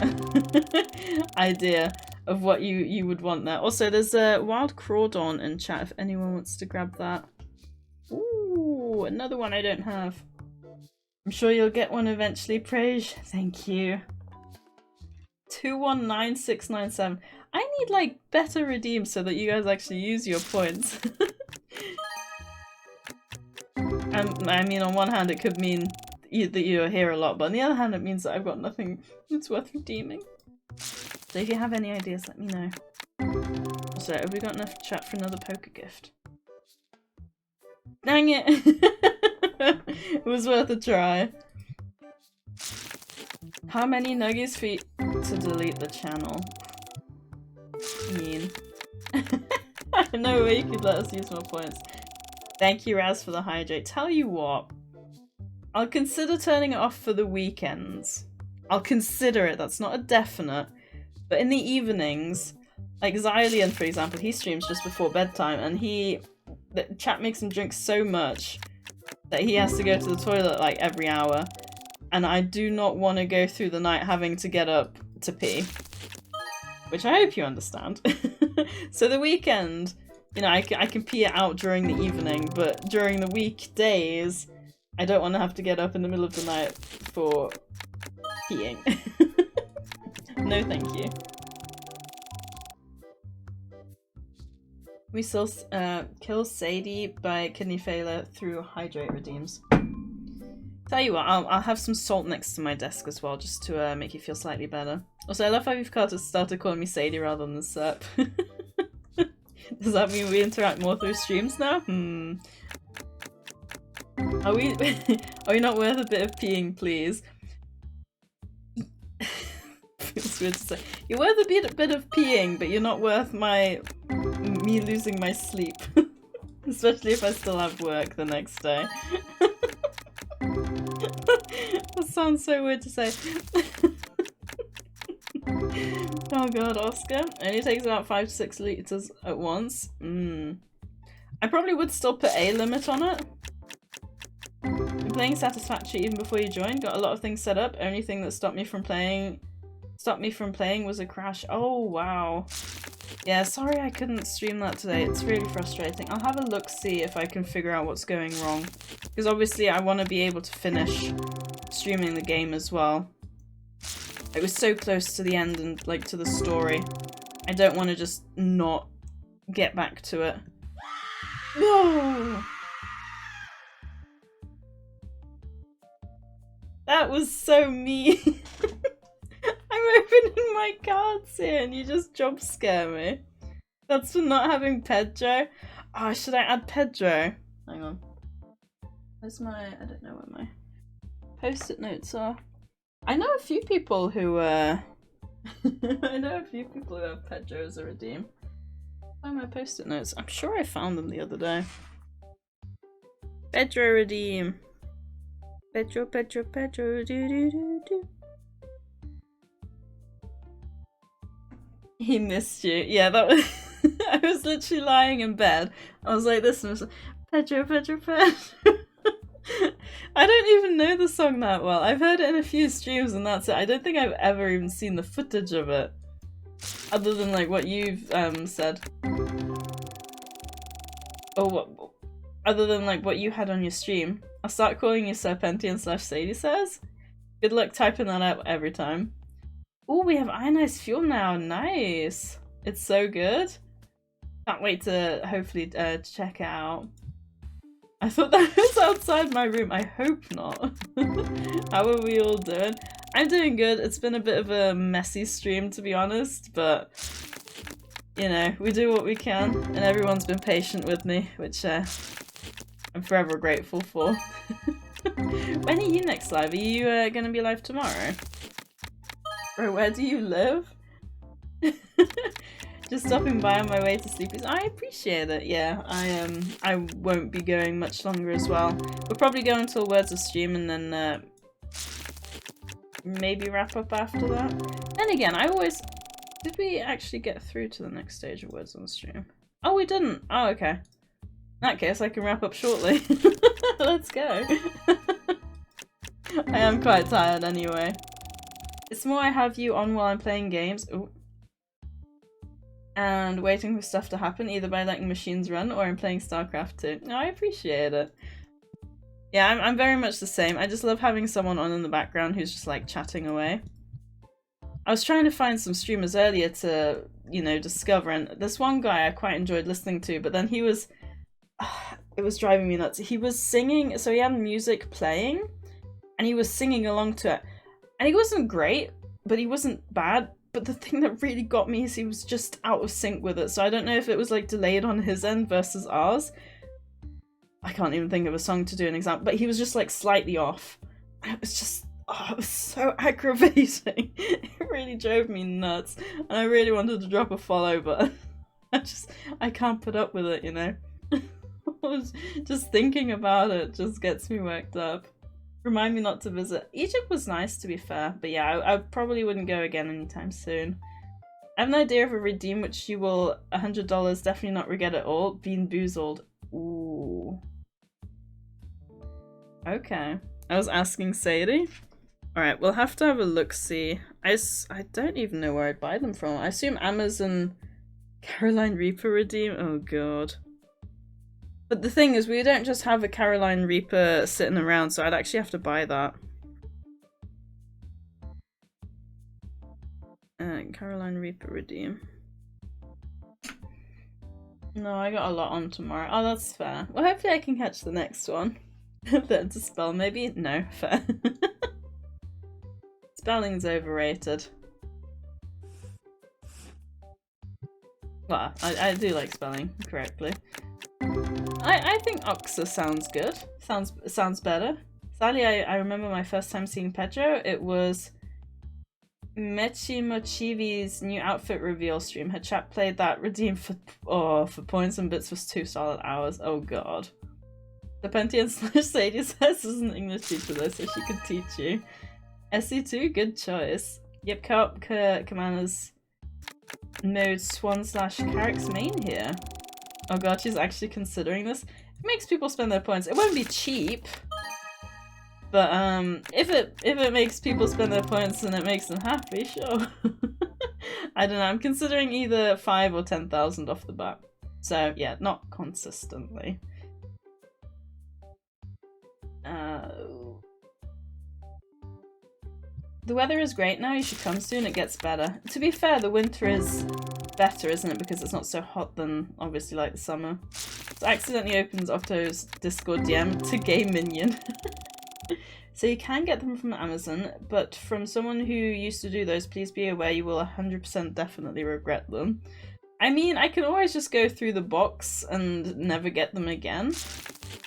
idea of what you would want there? Also, there's a wild crawdon in chat if anyone wants to grab that. Ooh, another one I don't have. I'm sure you'll get one eventually, Prage. Thank you. 219697. I need like better redeems so that you guys actually use your points. I mean, on one hand it could mean that you're here a lot, but on the other hand it means that I've got nothing that's worth redeeming. So if you have any ideas, let me know. So have we got enough chat for another poker gift? Dang it! It was worth a try. How many nuggies for you to delete the channel? Mean. No way you could let us use more points. Thank you, Raz, for the hydrate. Tell you what, I'll consider turning it off for the weekends. I'll consider it, that's not a definite. But in the evenings, like Xylian, for example, he streams just before bedtime, and the chat makes him drink so much that he has to go to the toilet like every hour. And I do not want to go through the night having to get up to pee. Which I hope you understand. So the weekend, you know, I can pee it out during the evening, but during the weekdays, I don't want to have to get up in the middle of the night for peeing. No thank you. We still kill Sadie by kidney failure through hydrate redeems. Tell you what, I'll have some salt next to my desk as well, just to make you feel slightly better. Also, I love how you've started calling me Sadie rather than Serp. Does that mean we interact more through streams now? Are we are we not worth a bit of peeing, please? Feels weird to say. You're worth a bit of peeing, but you're not worth me losing my sleep. Especially if I still have work the next day. That sounds so weird to say. Oh god, Oscar. Only takes about 5 to 6 liters at once. I probably would still put a limit on it. Been playing Satisfactory even before you joined. Got a lot of things set up. Only thing that stopped me from playing was a crash. Oh wow. Yeah, sorry I couldn't stream that today. It's really frustrating. I'll have a look, see if I can figure out what's going wrong. Because obviously I want to be able to finish streaming the game as well. It was so close to the end and like to the story. I don't want to just not get back to it. No! That was so mean. I'm opening my cards here and you just jump scare me. That's for not having Pedro. Oh, should I add Pedro? Hang on. Where's my... I don't know where my post-it notes are. I know a few people who I know a few people who have Pedro as a redeem. Find my post-it notes. I'm sure I found them the other day. Pedro redeem. Pedro, Pedro, Pedro, do do do do. He missed you. Yeah, that was... I was literally lying in bed. I was like this and was like, Pedro, Pedro, Pedro. I don't even know the song that well. I've heard it in a few streams and that's it. I don't think I've ever even seen the footage of it. Other than like what you've said. Or what... Other than like what you had on your stream. I'll start calling you Serpentian/SadieSays. Good luck typing that out every time. Ooh, we have ionized fuel now. Nice. It's so good. Can't wait to hopefully check it out. I thought that was outside my room. I hope not. How are we all doing? I'm doing good. It's been a bit of a messy stream, to be honest, but you know, we do what we can, and everyone's been patient with me, which I'm forever grateful for. When are you next live? Are you gonna be live tomorrow? Or where do you live? Just stopping by on my way to sleepies. I appreciate it, yeah. I won't be going much longer as well. We'll probably go until Words of Stream and then maybe wrap up after that. Then again, I always... Did we actually get through to the next stage of Words on the Stream? Oh, we didn't! Oh, okay. In that case, I can wrap up shortly. Let's go! I am quite tired anyway. It's more I have you on while I'm playing games. Ooh. And waiting for stuff to happen, either by letting machines run or I'm playing StarCraft 2. No, I appreciate it. Yeah, I'm very much the same. I just love having someone on in the background who's just like chatting away. I was trying to find some streamers earlier to, you know, discover, and there's one guy I quite enjoyed listening to, but then he was... it was driving me nuts. He was singing, so he had music playing, and he was singing along to it. And he wasn't great, but he wasn't bad. But the thing that really got me is he was just out of sync with it. So I don't know if it was like delayed on his end versus ours. I can't even think of a song to do an example, but he was just like slightly off. And it was just, oh, it was so aggravating. It really drove me nuts. And I really wanted to drop a follow, but I can't put up with it, you know. Just thinking about it just gets me worked up. Remind me not to visit. Egypt was nice, to be fair, but yeah, I probably wouldn't go again anytime soon. I have an idea of a redeem which you will $100 definitely not regret at all. Bean boozled. Ooh. Okay. I was asking Sadie. Alright, we'll have to have a look-see. I don't even know where I'd buy them from. I assume Amazon Caroline Reaper redeem? Oh god. But the thing is, we don't just have a Caroline Reaper sitting around, so I'd actually have to buy that. Caroline Reaper redeem. No, I got a lot on tomorrow. Oh, that's fair. Well, hopefully I can catch the next one. Learn to spell, maybe? No, fair. Spelling's overrated. Well, I do like spelling correctly. I think Oxa sounds good. Sounds better. Sadly, I remember my first time seeing Pedro. It was Mechi Mochivi's new outfit reveal stream. Her chat played that redeemed for points and bits was 2 solid hours. Oh god. The Pentian / SadieSays is an English teacher though, so she could teach you. SE2, good choice. Yep, co-op commanders mode Swan / Carrick's main here. Oh god, she's actually considering this. It makes people spend their points. It won't be cheap. But if it makes people spend their points and it makes them happy, sure. I don't know, I'm considering either 5 or 10,000 off the bat. So yeah, not consistently. The weather is great now, you should come soon, it gets better. To be fair, the winter is better, isn't it? Because it's not so hot than, obviously, like the summer. So accidentally opens Octo's Discord DM to Gay Minion. So you can get them from Amazon, but from someone who used to do those, please be aware you will 100% definitely regret them. I mean, I can always just go through the box and never get them again.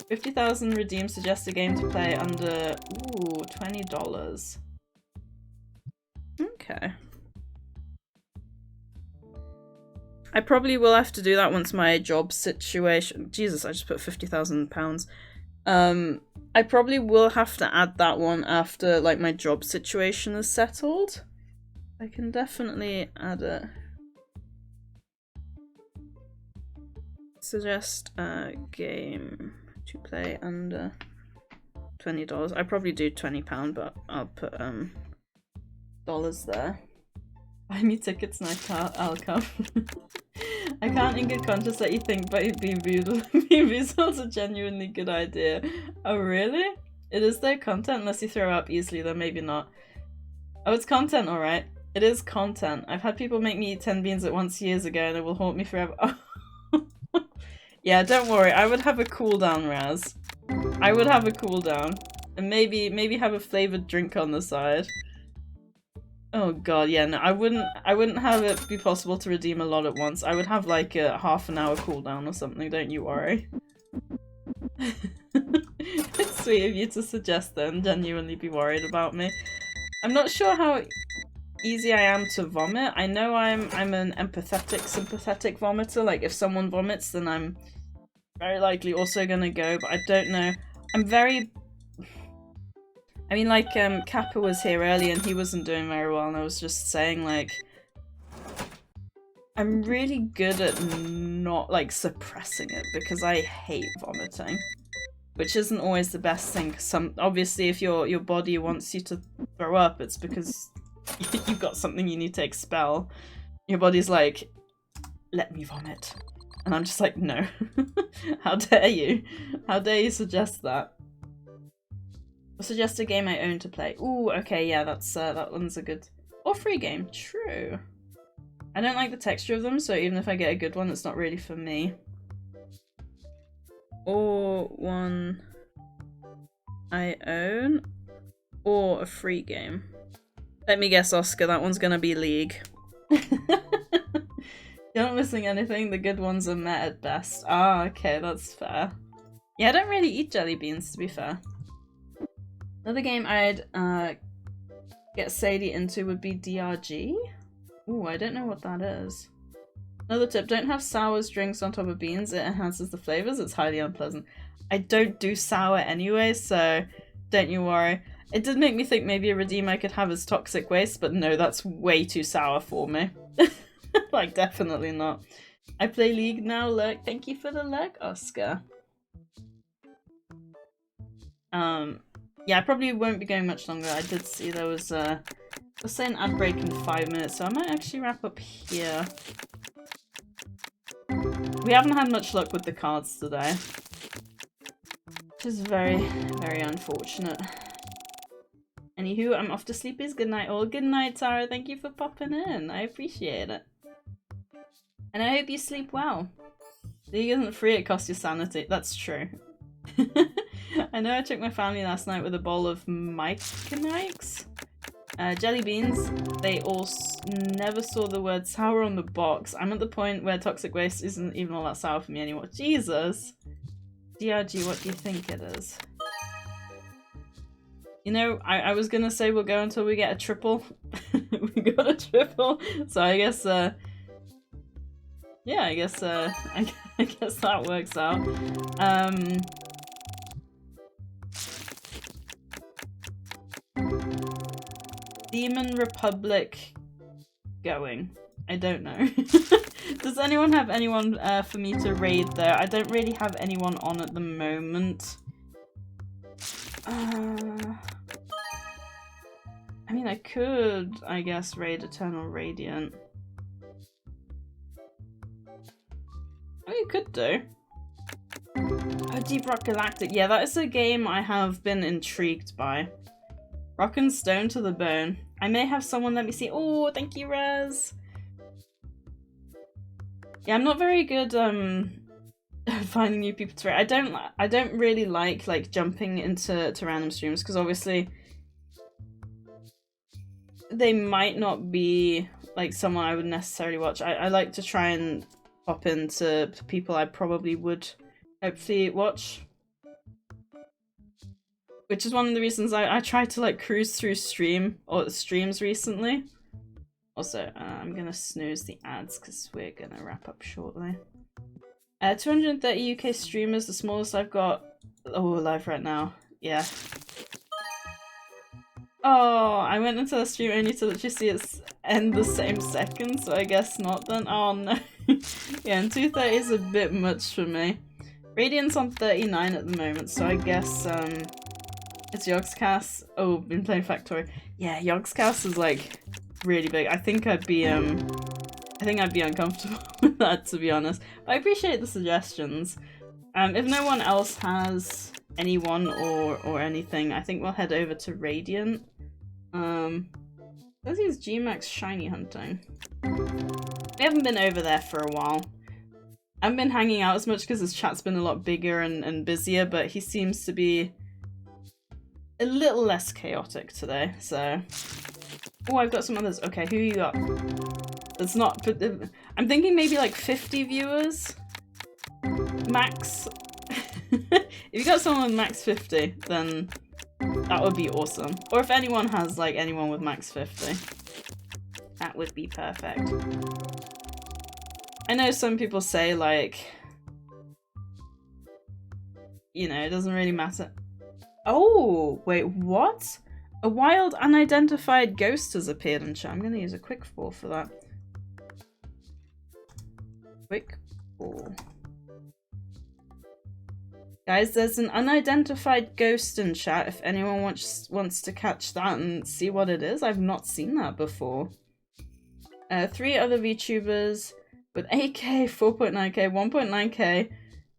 50,000 redeemed suggests a game to play under, ooh, $20. Okay. I probably will have to do that once my job situation... Jesus, I just put £50,000. I probably will have to add that one after, like, my job situation is settled. I can definitely add it. Suggest a game to play under $20. I probably do £20, but I'll put, dollars there. Buy me tickets and I'll come. I can't in good conscience let you think, but being visuals a genuinely good idea. Oh really? It is their content unless you throw up easily, then maybe not. Oh, it's content, alright. It is content. I've had people make me eat 10 beans at once years ago and it will haunt me forever. Yeah, don't worry. I would have a cooldown, Raz. I would have a cooldown. And maybe have a flavoured drink on the side. Oh god, yeah, no, I wouldn't have it be possible to redeem a lot at once. I would have like a half-an-hour cooldown or something, don't you worry. It's sweet of you to suggest that and genuinely be worried about me. I'm not sure how easy I am to vomit. I know I'm an empathetic, sympathetic vomiter. Like, if someone vomits, then I'm very likely also gonna go, but I don't know. I'm very... I mean, like, Kappa was here earlier and he wasn't doing very well, and I was just saying, like, I'm really good at not, like, suppressing it, because I hate vomiting. Which isn't always the best thing, because obviously if your body wants you to throw up, it's because you've got something you need to expel. Your body's like, let me vomit. And I'm just like, no. How dare you? How dare you suggest that? Suggest a game I own to play. Ooh, okay, yeah, that's that one's a good... Or free game, true. I don't like the texture of them, so even if I get a good one, it's not really for me. Or one I own, or a free game. Let me guess, Oscar, that one's gonna be League. You're not missing anything, the good ones are met at best. Ah, okay, that's fair. Yeah, I don't really eat jelly beans, to be fair. Another game I'd get Sadie into would be DRG. Ooh, I don't know what that is. Another tip, don't have sour drinks on top of beans, it enhances the flavours, it's highly unpleasant. I don't do sour anyway, so don't you worry. It did make me think maybe a redeem I could have as toxic waste, but no, that's way too sour for me. Like, definitely not. I play League now, look. Thank you for the lurk, Oscar. Yeah, I probably won't be going much longer. I did see there was let's say an ad break in 5 minutes, so I might actually wrap up here. We haven't had much luck with the cards today, which is very, very unfortunate. Anywho, I'm off to sleepies. Good night all. Good night, Tara. Thank you for popping in. I appreciate it. And I hope you sleep well. League isn't free, it costs you sanity. That's true. I know I took my family last night with a bowl of Mike-Nikes. Jelly beans, they all never saw the word sour on the box. I'm at the point where toxic waste isn't even all that sour for me anymore. Jesus! DRG, what do you think it is? You know, I was gonna say we'll go until we get a triple. We got a triple, so I guess, yeah, I guess that works out. Demon Republic going. I don't know. Does anyone have anyone for me to raid there? I don't really have anyone on at the moment. I mean, I could, I guess, raid Eternal Radiant. Oh, you could do. Oh, Deep Rock Galactic. Yeah, that is a game I have been intrigued by. Rock and Stone to the bone. I may have someone let me see. Oh, thank you, Rez. Yeah, I'm not very good finding new people to raid. I don't really like jumping into random streams because obviously they might not be like someone I would necessarily watch. I like to try and pop into people I probably would hopefully watch. Which is one of the reasons I tried to like cruise through streams recently. Also, I'm gonna snooze the ads because we're gonna wrap up shortly. 230 UK streamers, the smallest I've got. Oh, live right now. Yeah. Oh, I went into the stream only to literally see it end the same second, so I guess not then. Oh no. Yeah, and 230 is a bit much for me. Radiant's on 39 at the moment, so I guess it's Yogscast. Oh, been playing Factory. Yeah, Yogscast is like really big. I think I'd be uncomfortable with that, to be honest. But I appreciate the suggestions. If no one else has anyone or anything, I think we'll head over to Radiant. Let's use Gmax Shiny Hunting. We haven't been over there for a while. I haven't been hanging out as much because his chat's been a lot bigger and busier, but he seems to be a little less chaotic today, so... Oh, I've got some others. Okay, who you got? It's not... I'm thinking maybe like 50 viewers? Max? If you got someone with max 50, then that would be awesome. Or if anyone has like anyone with max 50, that would be perfect. I know some people say like, you know, it doesn't really matter. Oh, wait, what? A wild unidentified ghost has appeared in chat. I'm gonna use a quick fall for that. Quick fall. Guys, there's an unidentified ghost in chat if anyone wants to catch that and see what it is. I've not seen that before. 3 other VTubers with 8k, 4.9k, 1.9k,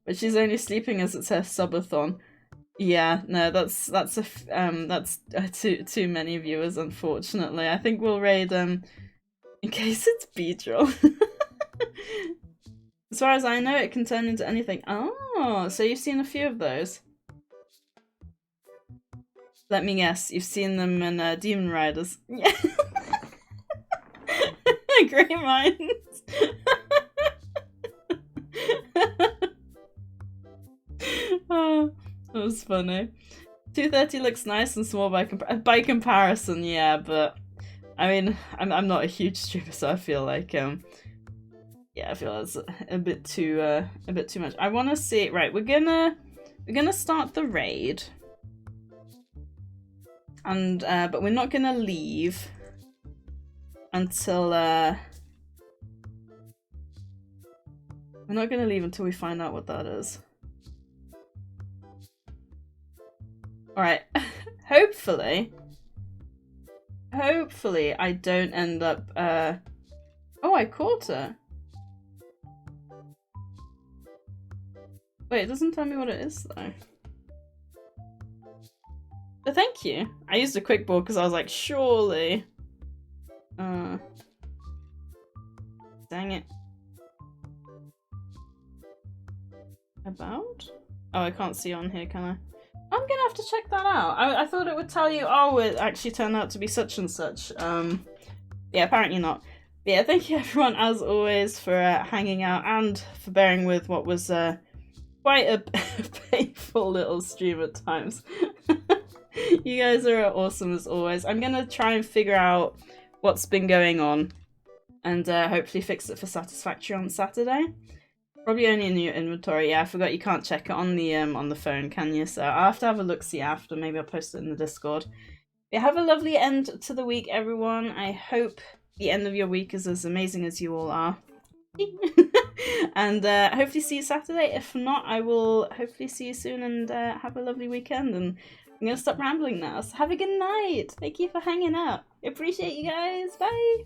but she's only sleeping as it's her subathon. Yeah, no, that's too many viewers, unfortunately. I think we'll raid in case it's Beedrill. As far as I know, it can turn into anything. Oh, so you've seen a few of those. Let me guess, you've seen them in Demon Riders. Yeah. Great minds. Oh, that was funny. 230 looks nice and small by comparison, yeah, but I mean, I'm not a huge streamer, so I feel like yeah, I feel that's a bit too much. I want to see. Right, we're gonna start the raid, and but we're not gonna leave until we're not gonna leave until we find out what that is. All right, hopefully I don't end up. Oh, I caught it. Wait, it doesn't tell me what it is, though. But thank you. I used a quick ball because I was like, surely. Dang it. About? Oh, I can't see on here, can I? I'm gonna have to check that out. I thought it would tell you, oh, it actually turned out to be such and such. Yeah, apparently not. But yeah, thank you everyone, as always, for hanging out and for bearing with what was quite a painful little stream at times. You guys are awesome as always. I'm gonna try and figure out what's been going on and hopefully fix it for Satisfactory on Saturday. Probably only in your inventory. Yeah, I forgot you can't check it on the phone, can you? So I'll have to have a look-see after. Maybe I'll post it in the Discord. Yeah, have a lovely end to the week, everyone. I hope the end of your week is as amazing as you all are. And hopefully see you Saturday. If not, I will hopefully see you soon and have a lovely weekend. And I'm going to stop rambling now. So have a good night. Thank you for hanging out. Appreciate you guys. Bye.